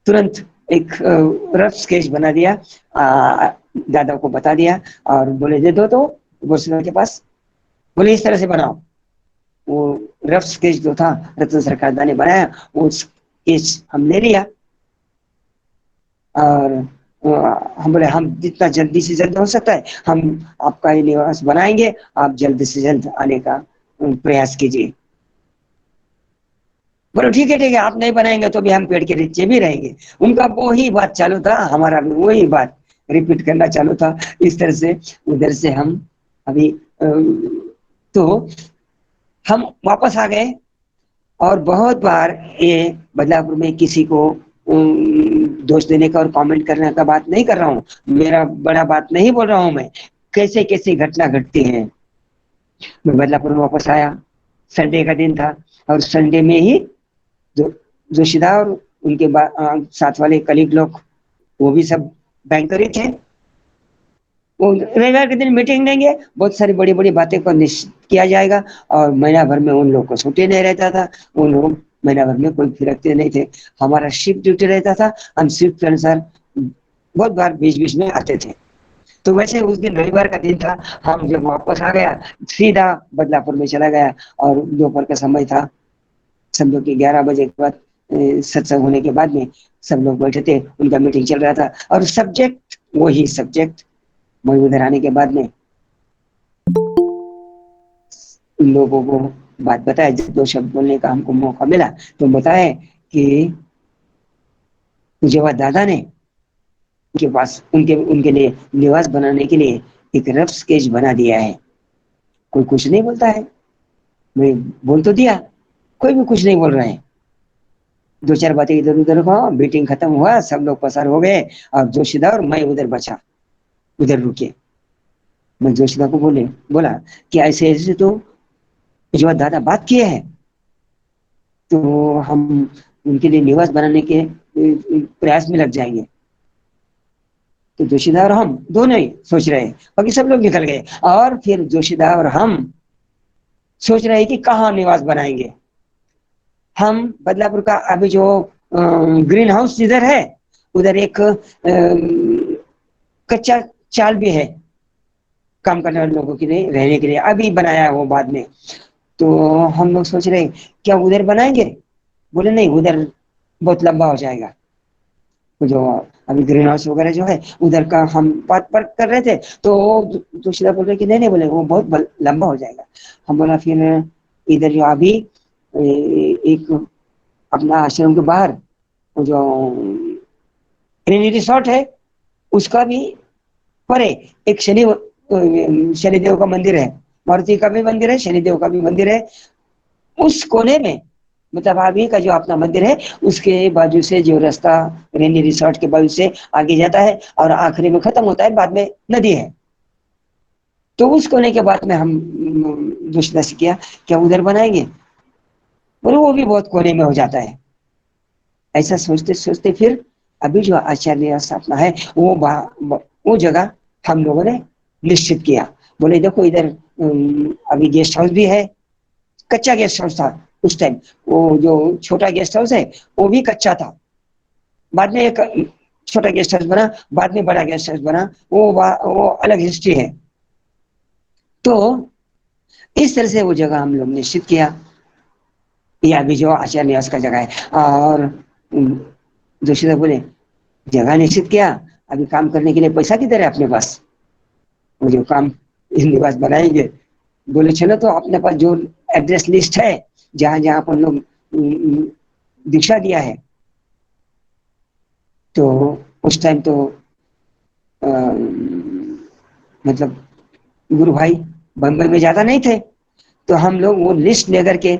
तुरंत एक रफ स्केच बना दिया, दादा को बता दिया और बोले दे दो तो गोस्वामी के पास, बोले इस तरह से बनाओ। वो रफ स्केच जो था रतन सरकार ने बनाया, वो स्केच हम ले लिया और हम बोले हम जितना जल्दी से जल्द हो सकता है हम आपका ये निवास बनाएंगे, आप जल्द से जल्द आने का प्रयास कीजिए। बोलो ठीक है आप नहीं बनाएंगे तो भी हम पेड़ के नीचे भी रहेंगे। उनका वही बात चालू था, हमारा भी वही बात रिपीट करना चालू था। इस तरह से उधर से हम अभी तो हम वापस आ गए और बहुत बार ये बदलापुर में किसी को दोष देने का और कमेंट करने का बात नहीं कर रहा हूँ, मेरा बड़ा बात नहीं बोल रहा हूँ मैं, कैसे कैसे घटना घटती है। मैं बदलापुर में वापस आया, संडे का दिन था और संडे में ही जोशीदा और उनके साथ वाले कलीग लोग वो भी सब बैंकर ही थे। वो रविवार के दिन मीटिंग लेंगे, बहुत सारी बड़ी बड़ी बातें को निश्चित किया जाएगा और महीना भर में उन लोग को छुट्टी नहीं रहता था, उन लोग महीना भर में कोई फिरकते नहीं थे। हमारा शिफ्ट ड्यूटी रहता था, हम शिफ्ट के अनुसार बहुत बार बीच बीच में आते थे। तो वैसे उस दिन रविवार का दिन था, हम जब वापस आ गया सीधा बदलापुर में चला गया और दोपहर का समय था, सब लोग के 11 बजे के बाद सत्संग होने के बाद में सब लोग बैठे थे, उनका मीटिंग चल रहा था और सब्जेक्ट वही सब्जेक्ट। मैं उधर आने के बाद में लोगों को बात बताया, जब 2 शब्द बोलने का हमको मौका मिला तो बताया कि पूज्यपाद दादा ने उनके पास उनके लिए निवास बनाने के लिए एक रफ स्केच बना दिया है। कोई कुछ नहीं बोलता है, मैं बोल तो दिया, कोई भी कुछ नहीं बोल रहे हैं। 2-4 बातें इधर उधर हुआ, मीटिंग खत्म हुआ, सब लोग पसार हो गए और जोशीदा और मैं उधर बचा, उधर रुके। मैं जोशीदा को बोला कि ऐसे ऐसे तो पूज्यपाद दादा बात किए हैं, तो हम उनके लिए निवास बनाने के प्रयास में लग जाएंगे। तो जोशीदा और हम दोनों ही सोच रहे, बाकी सब लोग निकल गए और फिर जोशीदा और हम सोच रहे कि कहाँ निवास बनाएंगे। हम बदलापुर का अभी जो ग्रीन हाउस जिधर है उधर एक कच्चा चाल भी है काम करने वाले लोगों के लिए रहने के लिए, अभी बनाया है वो बाद में। तो हम लोग सोच रहे क्या उधर बनाएंगे, बोले नहीं उधर बहुत लंबा हो जाएगा। जो अभी ग्रीन हाउस वगैरह जो है उधर का हम बात कर रहे थे, तो दूसरा बोल रहे कि नहीं बोले वो बहुत लंबा हो जाएगा। हम बोला फिर इधर जो अभी एक अपना आश्रम के बाहर जो रिसोर्ट है उसका भी परे एक शनिदेव का मंदिर है, मारुति का भी मंदिर है, शनिदेव का भी मंदिर है। उस कोने में मतलब अभी का जो अपना मंदिर है उसके बाजू से जो रास्ता रेनी रिसोर्ट के बाजू से आगे जाता है और आखिरी में खत्म होता है, बाद में नदी है। तो उस कोने के बाद में हम दूसरा से किया क्या उधर बनाएंगे, बोले वो भी बहुत कोने में हो जाता है। ऐसा सोचते सोचते फिर अभी जो आचार्य स्थापना है वो जगह हम लोगों ने निश्चित किया। बोले देखो इधर अभी गेस्ट हाउस भी है, कच्चा गेस्ट हाउस था उस टाइम, वो जो छोटा गेस्ट हाउस है वो भी कच्चा था, बाद में एक छोटा गेस्ट हाउस बना, बाद में बड़ा गेस्ट हाउस बना, वो अलग हिस्ट्री है। तो इस तरह से वो जगह हम लोग निश्चित किया ये अभी जो आचार्य निवास का जगह है। और जोशीदास बोले जगह निश्चित किया, अभी काम करने के लिए पैसा किधर है अपने पास, वो जो काम निवास बनाएंगे। बोले चलो तो अपने पास जो एड्रेस लिस्ट है जहां जहां अपन लोग दीक्षा दिया है, तो उस टाइम तो मतलब गुरु भाई बम्बई में ज्यादा नहीं थे, तो हम लोग वो लिस्ट लेकर के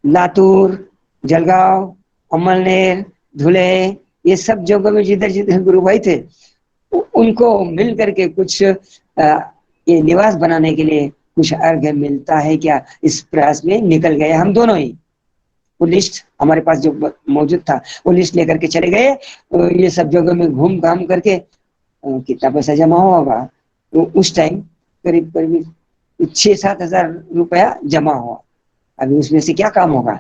लातूर, जलगांव, अमलनेर, धुले, ये सब जगह में जिधर जिधर गुरु भाई थे उनको मिल करके कुछ ये निवास बनाने के लिए कुछ अर्घ्य मिलता है क्या, इस प्रयास में निकल गए हम दोनों ही। वो लिस्ट हमारे पास जो मौजूद था वो लिस्ट लेकर के चले गए, ये सब जगह में घूम घाम करके कितना पैसा जमा होगा, तो उस टाइम करीब करीब 6-7 हजार रुपया जमा हुआ। अभी उसमें से क्या काम होगा,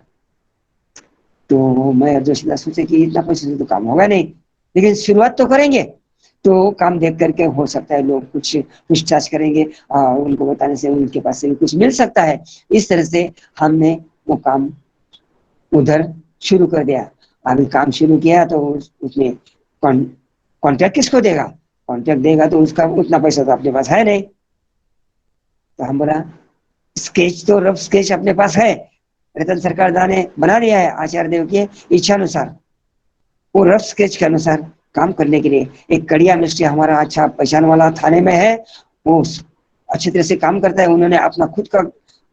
तो मैं जोशीदास सोचे कि इतना पैसे से तो काम होगा नहीं, लेकिन शुरुआत तो करेंगे, तो काम देख करके हो सकता है लोग कुछ पूछताछ करेंगे और उनको बताने से उनके पास से भी कुछ मिल सकता है। इस तरह से हमने वो काम उधर शुरू कर दिया। अभी काम शुरू किया तो उसमें कॉन्ट्रैक्ट किसको देगा, कॉन्ट्रैक्ट देगा तो उसका उतना पैसा तो अपने पास है नहीं। तो हम बोला स्केच तो रफ स्केच अपने पास है, रतन सरकार दा ने बना दिया है आचार्य देव की इच्छा अनुसार, वो रफ स्केच के अनुसार काम करने के लिए एक कड़िया मिस्त्री हमारा अच्छा पहचान वाला थाने में है, वो अच्छी तरह से काम करता है। उन्होंने अपना खुद का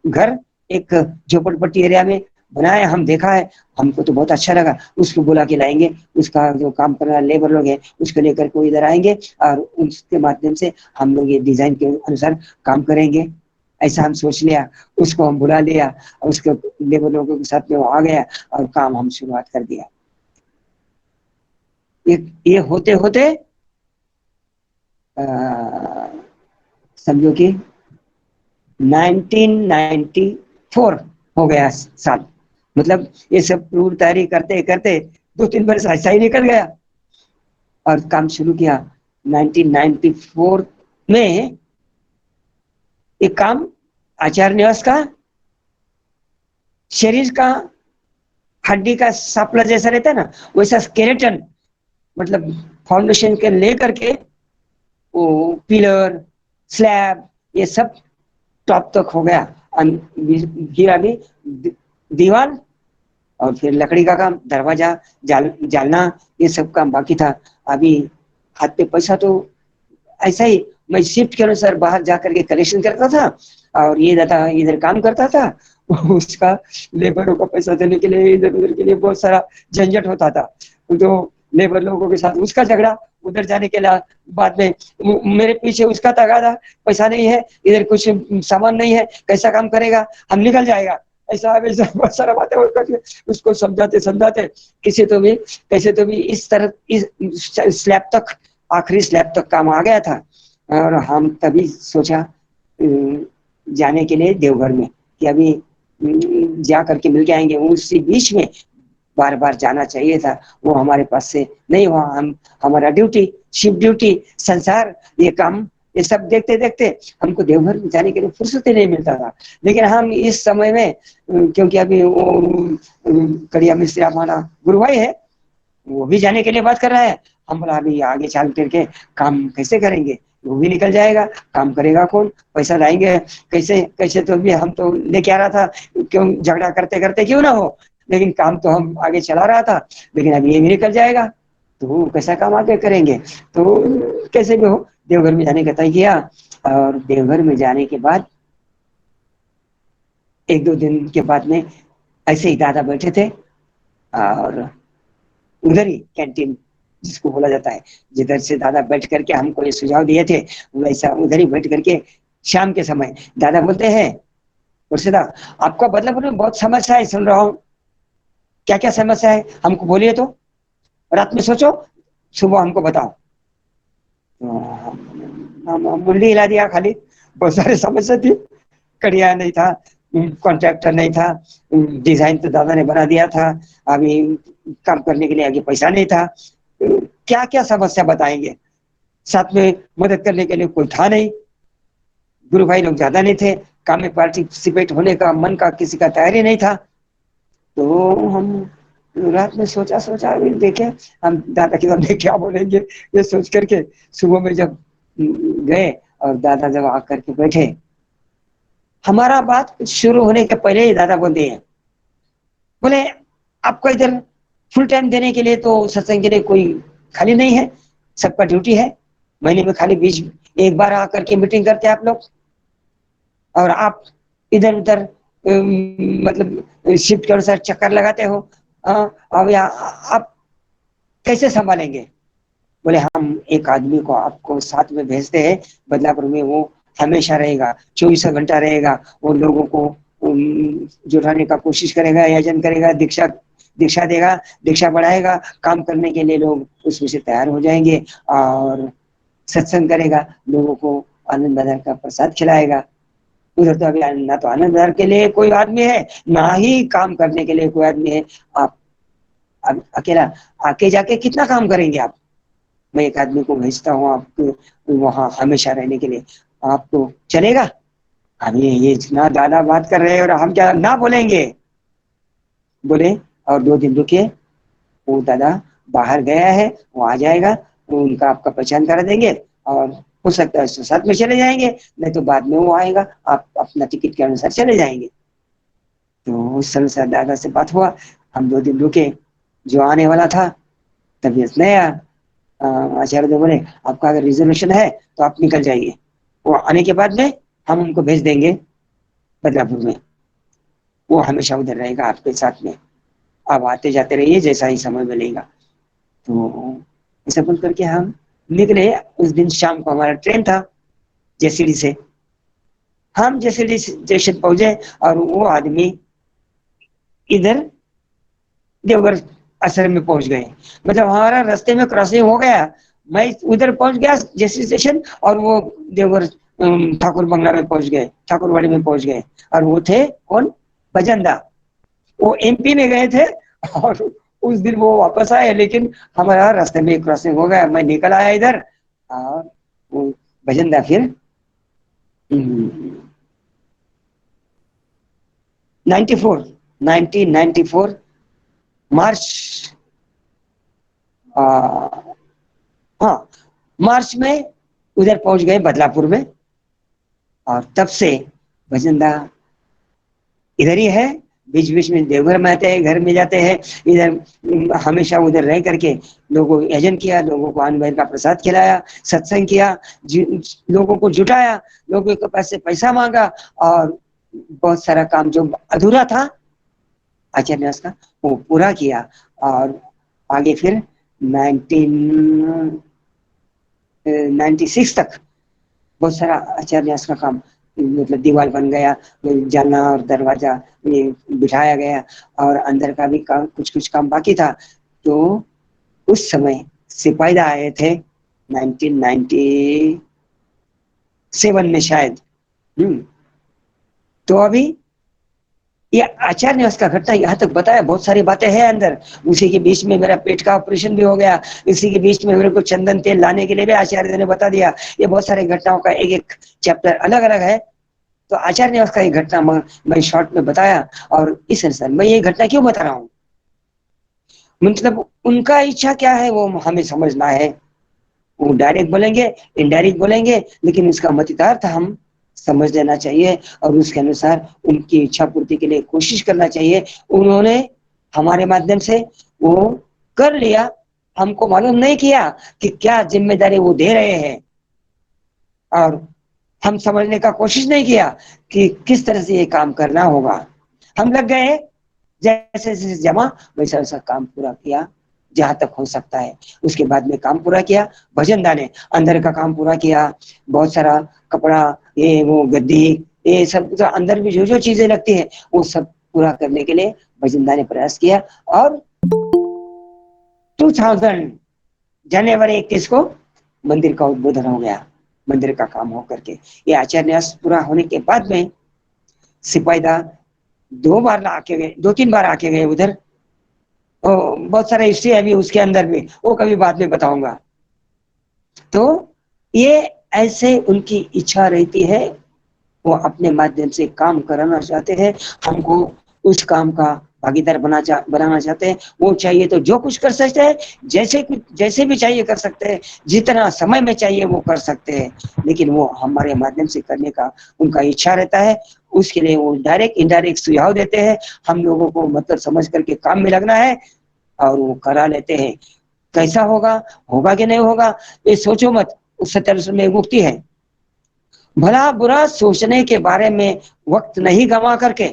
घर एक झोपड़पट्टी एरिया में बनाया, हम देखा है, हमको तो बहुत अच्छा लगा। उसको बुला के लाएंगे, उसका जो काम कर रहा लेबर लोग है उसको लेकर को इधर आएंगे और उसके माध्यम से हम लोग ये डिजाइन के अनुसार काम करेंगे, ऐसा हम सोच लिया। उसको हम बुला लिया और उसके लेबर लोगों के साथ में वो आ गया और काम हम शुरुआत कर दिया। ये होते होते समझो कि 1994 हो गया साल, मतलब ये सब पूरी तैयारी करते करते 2-3 वर्ष ऐसा ही निकल गया और काम शुरू किया। 1994 में एक काम आचार्य निवास का शरीर का हड्डी का सापला जैसा रहता है ना, वैसा स्केलेटन मतलब फाउंडेशन के लेकर के वो पिलर स्लैब ये सब टॉप तक हो गया, गिरा भी दीवार और फिर लकड़ी का काम, दरवाजा जालना ये सब काम बाकी था। अभी हाथ पे पैसा तो ऐसा ही मैं शिफ्ट के अनुसार बाहर जाकर के कलेक्शन करता था और ये दादा इधर काम करता था, उसका लेबरों का पैसा देने के लिए इधर उधर के लिए बहुत सारा झंझट होता था। तो लेबर लोगों के साथ उसका झगड़ा, उधर जाने के लिए बाद में मेरे पीछे उसका तगादा, पैसा नहीं है, इधर कुछ सामान नहीं है, कैसा काम करेगा, हम निकल जाएगा, ऐसा वैसा बहुत सारा बातें उसको समझाते समझाते कैसे तो भी इस तरह इस स्लैब तक आखिरी स्लैब तक काम आ गया था। और हम तभी सोचा जाने के लिए देवघर में कि अभी जा करके मिल के आएंगे। उसी बीच में बार बार जाना चाहिए था, वो हमारे पास से नहीं हुआ। हम हमारा ड्यूटी शिफ्ट ड्यूटी संसार ये काम ये सब देखते देखते हमको देवघर में जाने के लिए फुर्सत ही नहीं मिलता था। लेकिन हम इस समय में क्योंकि अभी वो कड़िया मिस्त्री हमारा गुरु भाई है, वो भी जाने के लिए बात कर रहा है। हम बोला अभी आगे चल करके काम कैसे करेंगे, वो भी निकल जाएगा, काम करेगा कौन, पैसा लाएंगे कैसे कैसे, तो भी हम तो लेके आ रहा था, क्यों झगड़ा करते करते क्यों ना हो, लेकिन काम तो हम आगे चला रहा था। लेकिन अब ये भी निकल जाएगा तो कैसा काम आगे करेंगे, तो कैसे भी हो देवघर में जाने का तय किया। और देवघर में जाने के बाद 1-2 दिन के बाद में ऐसे ही दादा बैठे थे और उधर ही कैंटीन जिसको बोला जाता है, जिधर से दादा बैठ करके हमको ये सुझाव दिए थे, वैसा उधर ही बैठ करके शाम के समय दादा बोलते हैं मुर्शिदा आपका बदलापुर में बहुत समस्या है, सुन रहा हूँ, क्या क्या समस्या है हमको बोलिए, तो रात में सोचो सुबह हमको बताओ। मुंडी हिला दिया खाली, बहुत सारे समस्या थी, कड़िया नहीं था, कॉन्ट्रैक्टर नहीं था, डिजाइन तो दादा ने बना दिया था, अभी काम करने के लिए आगे पैसा नहीं था, क्या क्या समस्या बताएंगे, साथ में मदद करने के लिए कोई था नहीं, गुरु भाई लोग ज्यादा नहीं थे, काम में पार्टिसिपेट होने का मन का किसी का तैयारी नहीं था। तो हम रात में सोचा सोचा अभी देखे हम दादा के सामने क्या बोलेंगे, ये सोच करके सुबह में जब गए और दादा जब आकर के बैठे, हमारा बात शुरू होने के पहले ही दादा बोलते हैं, बोले आपको इधर फुल टाइम देने के लिए तो सत्संग के लिए कोई खाली नहीं है, सबका ड्यूटी है, महीने में खाली बीच एक बार आकर के मीटिंग करते हैं आप लोग, और आप इधर उधर मतलब शिफ्ट के अनुसार चक्कर लगाते हो। अब आप कैसे संभालेंगे? बोले हम एक आदमी को आपको साथ में भेजते हैं बदलापुर में, वो हमेशा रहेगा, 24 घंटा रहेगा, वो लोगों को जुटाने का कोशिश करेगा, आयोजन करेगा, दीक्षा देगा, दीक्षा बढ़ाएगा, काम करने के लिए लोग उसमें से तैयार हो जाएंगे और सत्संग करेगा, लोगों को आनंद बाजार का प्रसाद खिलाएगा। उधर तो अभी ना तो आनंद बाजार के लिए कोई आदमी है, ना ही काम करने के लिए कोई आदमी है। आप अकेला आके जाके कितना काम करेंगे आप? मैं एक आदमी को भेजता हूँ आपको वहां हमेशा रहने के लिए, आपको चलेगा? अभी ये इतना दादा बात कर रहे हैं और हम क्या ना बोलेंगे? बोले और 2 दिन रुकिए, वो दादा बाहर गया है, वो आ जाएगा, वो उनका आपका पहचान करा देंगे और हो सकता है साथ में चले जाएंगे, नहीं तो बाद में वो आएगा, आप अपना टिकट के अनुसार चले जाएंगे। तो उस समय से दादा से बात हुआ, हम 2 दिन रुके, जो आने वाला था तबीयत नहीं आया, आचार्य देव बोले आपका अगर रिजर्वेशन है तो आप निकल जाइए, वो आने के बाद में हम उनको भेज देंगे बदलापुर में, वो हमेशा उधर रहेगा आपके साथ में, आप आते जाते रहिए जैसा ही समय मिलेगा। तो ऐसा बोल करके हम निकले। उस दिन शाम को हमारा ट्रेन था जयसीडी से, हम जयसीडी स्टेशन पहुंचे और वो आदमी इधर देवघर आश्रम में पहुंच गए, मतलब हमारा रास्ते में क्रॉसिंग हो गया, मैं उधर पहुंच गया जयसीडी स्टेशन और वो देवघर ठाकुर बंगला में पहुंच गए, ठाकुरवाड़ी में पहुंच गए, और वो थे कौन? भजनदा, वो एमपी में गए थे और उस दिन वो वापस आए, लेकिन हमारा रास्ते में क्रॉसिंग हो गया, मैं निकल आया इधर और वो भजनदा फिर 1994 मार्च, हाँ मार्च में उधर पहुंच गए बदलापुर में, और तब से भजनदा इधर ही है, बीच बीच में देवघर में आते हैं, घर में जाते हैं, इधर हमेशा उधर रह करके लोगों को आयोजन किया, लोगों को आनंद का प्रसाद खिलाया, सत्संग किया, लोगों को जुटाया, लोगों के पास से पैसा मांगा और बहुत सारा काम जो अधूरा था आचार्य का वो पूरा किया। और आगे फिर 1996 तक बहुत सारा आचार्य का काम, मतलब दीवार बन गया, जालना और दरवाजा ये बिठाया गया और अंदर का भी काम कुछ काम बाकी था। तो उस समय सिपाहीदा आए थे 1997 में शायद। तो अभी ये आचार्य ने उसका घटना यहाँ तक बताया, बहुत सारी बातें हैं अंदर। उसी के बीच में मेरा पेट का ऑपरेशन भी हो गया, इसी के बीच में मेरे को चंदन तेल लाने के लिए भी आचार्य ने बता दिया। ये बहुत सारी घटनाओं का एक एक चैप्टर अलग अलग है। तो आचार्य ने उसका एक घटना मैं शॉर्ट में बताया, और इस अनुसार मैं ये घटना क्यों बता रहा हूँ, मतलब उनका इच्छा क्या है वो हमें समझना है। वो डायरेक्ट बोलेंगे, इनडायरेक्ट बोलेंगे, लेकिन उसका मतितार्थ हम समझ लेना चाहिए और उसके अनुसार उनकी इच्छा पूर्ति के लिए कोशिश करना चाहिए। उन्होंने हमारे माध्यम से वो कर लिया, हमको मालूम नहीं किया कि क्या जिम्मेदारी वो दे रहे हैं, और हम समझने का कोशिश नहीं किया कि किस तरह से ये काम करना होगा। हम लग गए, जैसे जैसे जमा वैसा वैसा काम पूरा किया जहां तक हो सकता है। उसके बाद में काम पूरा किया, भजनदा ने अंदर का काम पूरा किया, बहुत सारा कपड़ा, ये वो गद्दी, ये सब तो अंदर भी जो जो चीजें लगती है वो सब पूरा करने के लिए भजनदा ने प्रयास किया। और 2000 जनवरी 21 को मंदिर का उद्बोधन हो गया, मंदिर का काम हो करके। ये आचार्य पूरा होने के बाद में सिपाहीदा 2-3 बार आके गए उधर। बहुत सारा हिस्ट्री है अभी उसके अंदर भी, वो कभी बाद में बताऊंगा। तो ये ऐसे उनकी इच्छा रहती है, वो अपने माध्यम से काम कराना चाहते हैं, हमको उस काम का भागीदार बनाना चाहते हैं, वो चाहिए तो जो कुछ कर सकते हैं, जैसे भी चाहिए कर सकते हैं, जितना समय में चाहिए वो कर सकते हैं, लेकिन वो हमारे माध्यम से करने का उनका इच्छा रहता है। उसके लिए वो डायरेक्ट इनडायरेक्ट सुझाव देते हैं, हम लोगों को मतलब समझ करके काम में लगना है और वो करा लेते हैं। कैसा होगा कि नहीं होगा ये सोचो मत। उस सत्य में मुक्ति है। भला बुरा सोचने के बारे में वक्त नहीं गंवा करके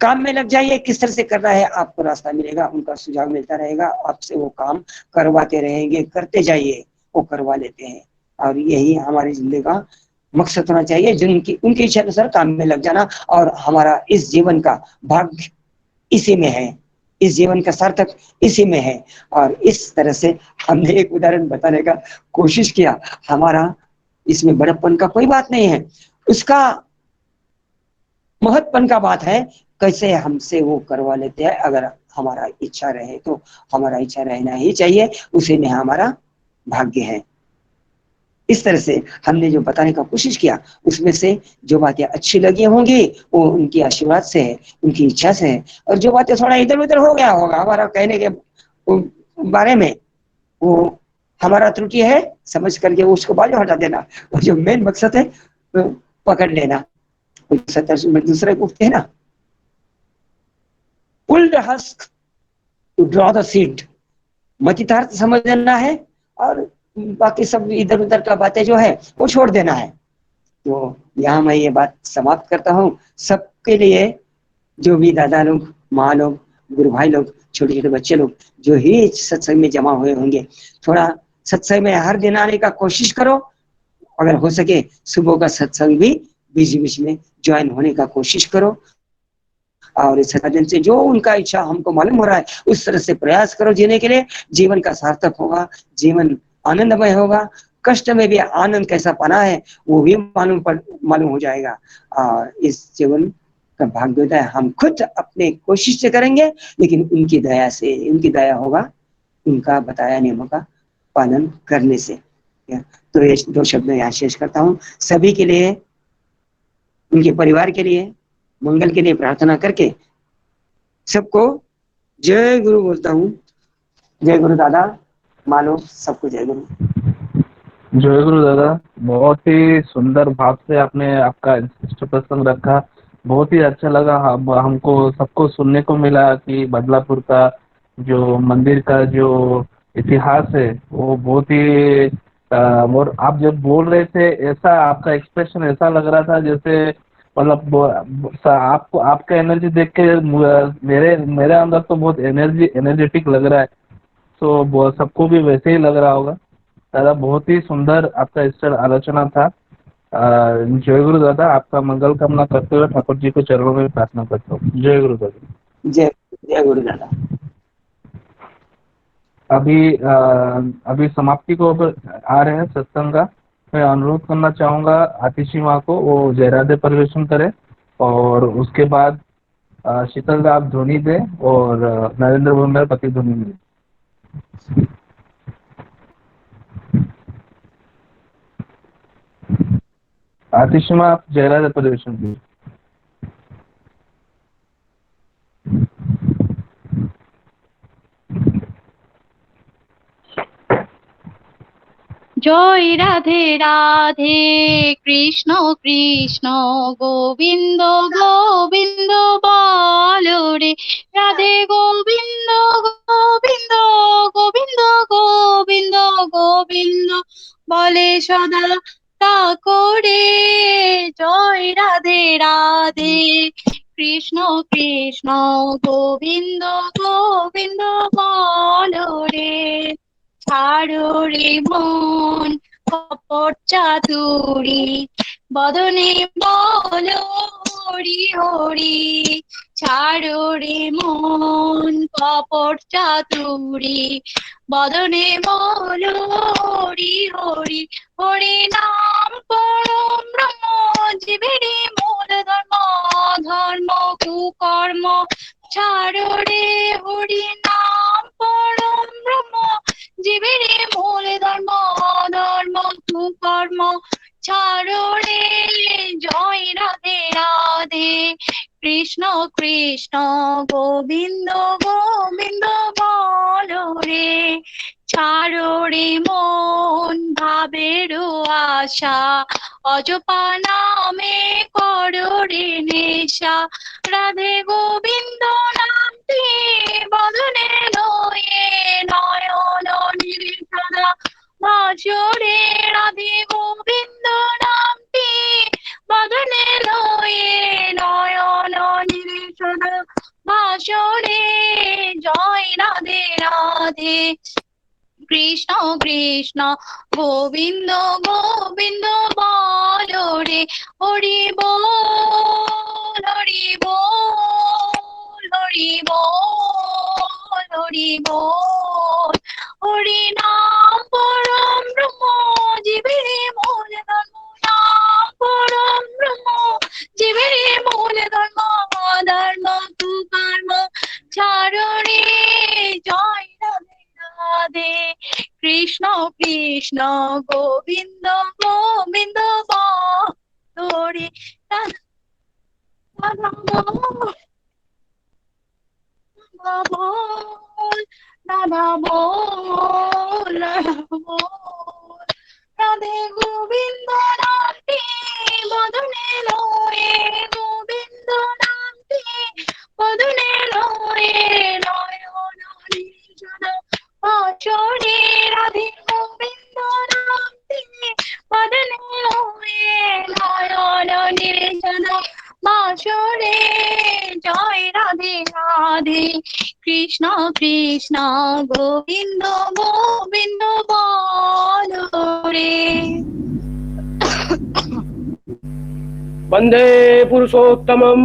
काम में लग जाइए। किस तरह से करना है आपको रास्ता मिलेगा, उनका सुझाव मिलता रहेगा, आपसे वो काम करवाते रहेंगे, करते जाइए, वो करवा लेते हैं। और यही हमारी जिंदगी का मकसद होना चाहिए, जिनकी उनकी इच्छा अनुसार काम में लग जाना। और हमारा इस जीवन का भाग्य इसी में है, इस जीवन का सार्थक इसी में है। और इस तरह से हमने एक उदाहरण बताने का कोशिश किया। हमारा इसमें बड़प्पन का कोई बात नहीं है, उसका महत्वपन का बात है कैसे हमसे वो करवा लेते हैं। अगर हमारा इच्छा रहे तो हमारा इच्छा रहना ही चाहिए, उसी में हमारा भाग्य है। इस तरह से हमने जो बताने का कोशिश किया उसमें से जो बातें अच्छी लगी होंगी वो उनकी आशीर्वाद से है, उनकी इच्छा से है। और जो बातें थोड़ा इधर उधर हो गया होगा हमारा कहने के बारे में, वो हमारा त्रुटि है, समझ करके उसको बाजू हटा देना। और जो मेन मकसद है तो पकड़ लेना। में दूसरे उगते है ना, pull the husk to draw the seed, मतितार्थ समझना है और बाकी सब इधर उधर का बातें जो है वो छोड़ देना है। तो यहाँ मैं ये बात समाप्त करता हूँ। सबके लिए जो भी दादा लोग, माँ लोग, गुरु भाई लोग, छोटे छोटे बच्चे लोग जो ही सत्संग में जमा हुए होंगे, थोड़ा सत्संग में हर दिन आने का कोशिश करो। अगर हो सके सुबह का सत्संग भी बीच बीच में ज्वाइन होने का कोशिश करो। और इस साधन से जो उनका इच्छा हमको मालूम हो रहा है उस तरह से प्रयास करो जीने के लिए। जीवन का सार्थक होगा, जीवन आनंदमय होगा। कष्ट में भी आनंद कैसा पाना है वो भी मालूम हो जाएगा। और इस जीवन का भाग्योदय हम खुद अपने कोशिश से करेंगे, लेकिन उनकी दया से, उनकी दया होगा उनका बताया नियमों का पालन करने से। तो ये दो शब्द यहाँ शेष करता हूँ। सभी के लिए, उनके परिवार के लिए, मंगल के लिए प्रार्थना करके सबको जय गुरु बोलता हूँ। जय गुरु दादा, मानो सबको जय गुरु। जय गुरु दादा, बहुत ही सुंदर भाव से आपने आपका इष्ट प्रसंग रखा। बहुत ही अच्छा लगा। हमको सबको सुनने को मिला कि बदलापुर का जो मंदिर का जो इतिहास है वो बहुत ही और आप जब बोल रहे थे ऐसा आपका एक्सप्रेशन ऐसा लग रहा था जैसे मतलब आपको आपका एनर्जी देख के मेरे अंदर तो बहुत एनर्जेटिक लग रहा है। तो सबको भी वैसे ही लग रहा होगा। दादा बहुत ही सुंदर आपका इस आलोचना था। जय गुरु दादा, आपका मंगल कामना करते हुए ठाकुर जी को चरणों में प्रार्थना करता हूँ। जय गुरु दादा। जय गुरु दादा। अभी समाप्ति को आ रहे हैं सत्संग का। मैं अनुरोध करना चाहूंगा आतिशी माँ को वो जयराधे परिवेशन करें और उसके बाद शीतल दा आप ध्वनि दें और नरेंद्र भंडार पति ध्वनि दें। आतिशी माँ आप जयराधे परिवेशन कीजिए। জয় রাধে রাধে কৃষ্ণ কৃষ্ণ গোবিন্দ গোবিন্দ বলো রে রাধে গোবিন্দ গোবিন্দ গোবিন্দ গোবিন্দ গোবিন্দ বলে সদা তা করে জয় রাধে রাধে কৃষ্ণ কৃষ্ণ গোবিন্দ গোবিন্দ বলো রে ছাড়ো রে মন কপট চাতুরি বদনে বলো হরি হরি ছাড়ো রে মন কপট চাতুরি বদনে বলো হরি হরি হরি নাম পরম ব্রহ্ম জীবেরই মূল ধর্ম ধর্ম কুকর্ম ছাড়ো রে হরি নাম পরম ব্রহ্ম জীবেরই মূল ধর্ম ধর্ম কুকর্ম ছাড়ো রে জয় রাধে রাধে কৃষ্ণ কৃষ্ণ গোবিন্দ গোবিন্দ বলো রে, ছাড়ো রে মন ভাবেরও আশা, অজপা নামে করো রে নেশা। রাধে গোবিন্দ নামটি বদনে লয়ে, নয়ন নির্ছনা ভাসরে। রাধে গোবিন্দ নামটি বদনে লয়ে, নয়ন নির্ছনা ভাসরে। জয় রাধে রাধে, কৃষ্ণ কৃষ্ণ গোবিন্দ গোবিন্দ বলো রে, হরি বল হরি বল হরি বল হরি বল। হরি নাম পরম ব্রহ্ম জীবের মূল ধর্ম, নাম পরম ব্রহ্ম জীবের মূল ধর্ম। ধর্ম তু কর্ম ছাড়ো রে, জয় রাধে রাধে, কৃষ্ণ কৃষ্ণ গোবিন্দ গোবিন্দ বলো রে। রাধা বল রাধা বল রাধা বল। রাধে গোবিন্দ নামটি বদনে লয়ে, গোবিন্দ নামটি বদনে লয়ে, নয়ন নির্ছনা ভাসরে। রাধে গোবিন্দ নামটি বদনে লয়ে, নয়ন নির্ছনা ভাসরে। জয় রাধে রাধে, কৃষ্ণ কৃষ্ণ গোবিন্দ গোবিন্দ বলো রে। वंदे पुरुषोत्तमम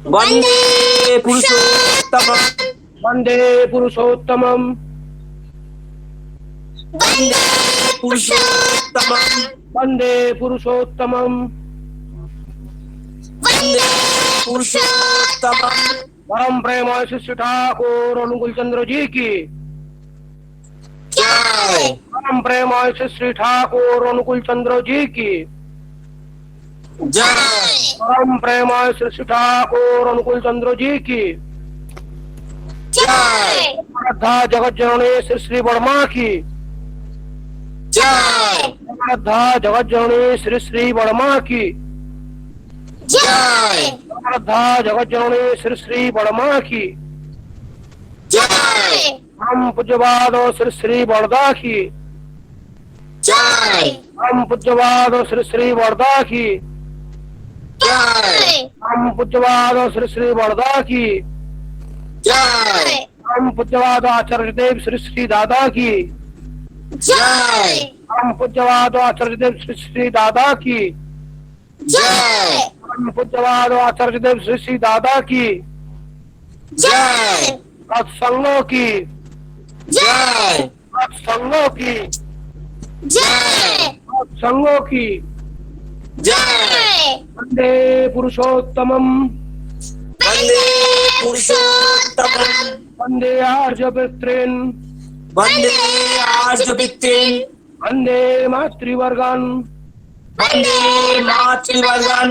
वंदे पुरुषोत्तमम वंदे पुरुषोत्तमम वंदे पुरुषोत्तमम वंदे पुरुषोत्तमम वंदे पुरुषोत्तमम। परम प्रेम शिष्य ठाकुर अनुकूल चंद्र जी की जय। परम प्रेम श्री ठाकुर अनुकूल चंद्र जी की जय। परम प्रेम श्री ठाकुर अनुकूल चंद्र जी की जय। श्रद्धा जगत जननी श्री श्री वर्मा की जय। श्रद्धा जगत जननी श्री श्री वर्मा की जय। श्रद्धा जगत जननी श्री श्री वर्मा की जय। हम पूज्यवाद श्री श्री वर्धा की जय। हम पूज्यवाद श्री श्री वर्धा की जय। हम पूज्यवाद श्री श्री वर्धा की जय। हम पूज्यवाद आचार्य देव श्री श्री दादा की जय। हम पूज्यवाद आचार्य देव श्री श्री दादा की जय। हम पूज्यवाद आचार्य देव श्री श्री दादा की जय। सत्संगों की जय। सत्संगों की जय। सत्संगों की जय। वंदे पुरुषोत्तमम वंदे पुरुषोत्तमम वंदे आर्यवृत्रेन वंदे आर्यवृत्रेन वंदे मातृवर्गान वंदे मातृवर्गान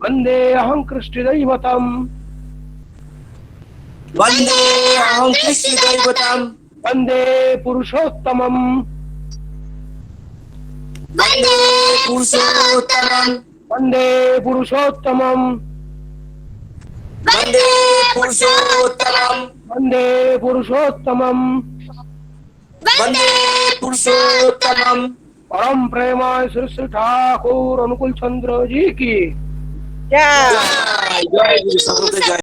वंदे अहं कृष्णदैवतम वंदे अहं कृष्णदैवतम वंदे पुरुषोत्तमम वंदे पुरुषोत्तमम वंदे पुरुषोत्तमम वंदे पुरुषोत्तमम वंदे पुरुषोत्तमम वंदे पुरुषोत्तमम। परम प्रेम श्री श्री ठाकुर अनुकूल चंद्र जी की जय। जय गुरु सतगुरु जय।